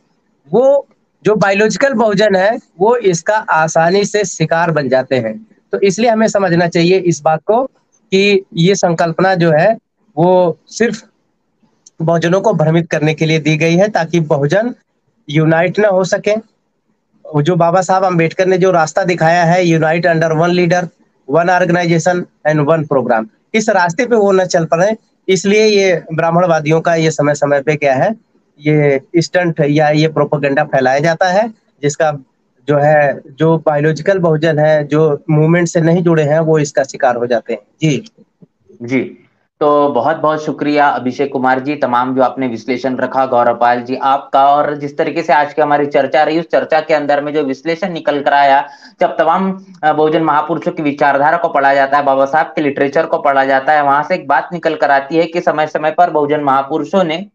वो जो बायोलॉजिकल बहुजन है वो इसका आसानी से शिकार बन जाते हैं। तो इसलिए हमें समझना चाहिए इस बात को कि ये संकल्पना जो है वो सिर्फ बहुजनों को भ्रमित करने के लिए दी गई है, ताकि बहुजन यूनाइट ना हो सके। जो बाबा साहब अम्बेडकर ने जो रास्ता दिखाया है, unite under one leader, one organisation and one programme, इस रास्ते पे वो न चल पाए। इसलिए ये ब्राह्मणवादियों का ये समय समय पे क्या है, ये स्टंट या ये प्रोपेगेंडा फैलाया जाता है, जिसका जो है, जो बायोलॉजिकल बहुजन है, जो मूवमेंट से नहीं जुड़े हैं, वो इसका शिकार हो जाते हैं। जी जी। तो बहुत बहुत शुक्रिया अभिषेक कुमार जी, तमाम जो आपने विश्लेषण रखा, गौरवपाल जी आपका, और जिस तरीके से आज की हमारी चर्चा रही, उस चर्चा के अंदर में जो विश्लेषण निकल कर आया, जब तमाम बहुजन महापुरुषों की विचारधारा को पढ़ा जाता है, बाबा साहब के लिटरेचर को पढ़ा जाता है, वहां से एक बात निकल कर आती है कि समय समय पर बहुजन महापुरुषों ने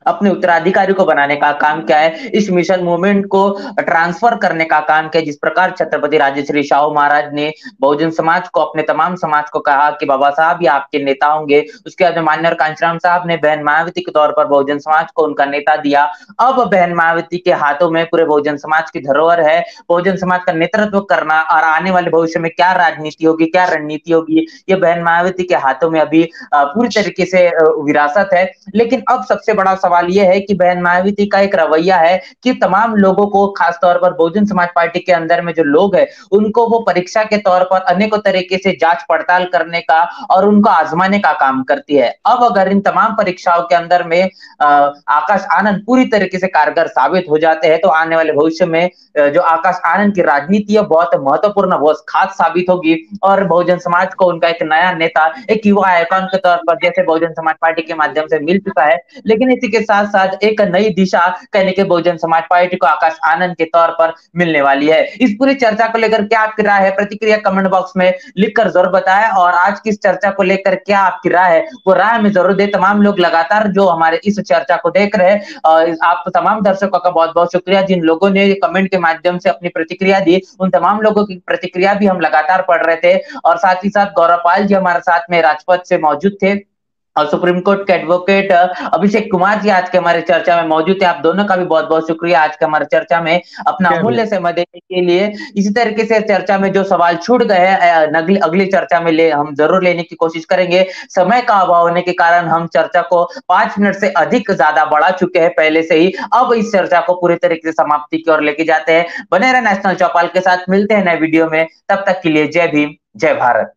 अपने उत्तराधिकारी को बनाने का काम क्या है, इस मिशन मूवमेंट को ट्रांसफर करने का काम क्या है। जिस प्रकार छत्रपति राजश्री शाहू महाराज ने बहुजन समाज को, अपने तमाम समाज को कहा कि बाबा साहब ये आपके नेता होंगे, उसके बाद मान्यवर कांचीराम साहब ने बहन मायावती के तौर पर बहुजन समाज को उनका नेता दिया। अब बहन मायावती के हाथों में पूरे बहुजन समाज की धरोहर है, बहुजन समाज का नेतृत्व करना, और आने वाले भविष्य में क्या राजनीति होगी, क्या रणनीति होगी, ये बहन मायावती के हाथों में अभी पूरी तरीके से विरासत है। लेकिन अब सबसे बड़ा सवाल यह है कि बहन मायावती का एक रवैया है कि तमाम लोगों को, खासतौर पर बहुजन समाज पार्टी के अंदर में जो लोग हैं, उनको वो परीक्षा के तौर पर अनेकों तरीके से जांच पड़ताल करने का और उनको आजमाने का काम करती है। अब अगर इन तमाम परीक्षाओं के अंदर में आकाश आनंद पूरी तरीके से कारगर साबित हो जाते हैं, तो आने वाले भविष्य में जो आकाश आनंद की राजनीति है बहुत महत्वपूर्ण, बहुत खास साबित होगी, और बहुजन समाज को उनका एक नया नेता, एक युवा आइकॉन के तौर पर जैसे बहुजन समाज पार्टी के माध्यम से मिल चुका है। लेकिन इसी के के साथ साथ एक नई दिशा कहने के बहुजन समाज पार्टी को आकाश आनंद के तौर पर मिलने वाली है। इस पूरी चर्चा को लेकर क्या आपकी राय है, प्रतिक्रिया कमेंट बॉक्स में लिखकर जरूर बताएं। और आज की इस चर्चा को लेकर क्या आपकी राय है वो राय हमें जरूर दे। तमाम लोग लगातार जो हमारे इस चर्चा को देख रहे हैं, आप तमाम दर्शकों का बहुत बहुत शुक्रिया। जिन लोगों ने कमेंट के माध्यम से अपनी प्रतिक्रिया दी, उन तमाम लोगों की प्रतिक्रिया भी हम लगातार पढ़ रहे थे। और साथ ही साथ गौरव पाल जी हमारे साथ में राजपथ से मौजूद थे और सुप्रीम कोर्ट के एडवोकेट अभिषेक कुमार जी आज के हमारे चर्चा में मौजूद थे। आप दोनों का भी बहुत बहुत शुक्रिया आज के हमारे चर्चा में अपना अमूल्य समय देने के लिए। इसी तरीके से चर्चा में जो सवाल छूट गए हैं अगली चर्चा में हम जरूर लेने की कोशिश करेंगे। समय का अभाव होने के कारण हम चर्चा को 5 मिनट से अधिक ज्यादा बढ़ा चुके हैं पहले से ही। अब इस चर्चा को पूरी तरीके से समाप्ति की ओर लेके जाते हैं। बने रहे नेशनल चौपाल के साथ, मिलते हैं नए वीडियो में, तब तक के लिए जय भीम, जय भारत।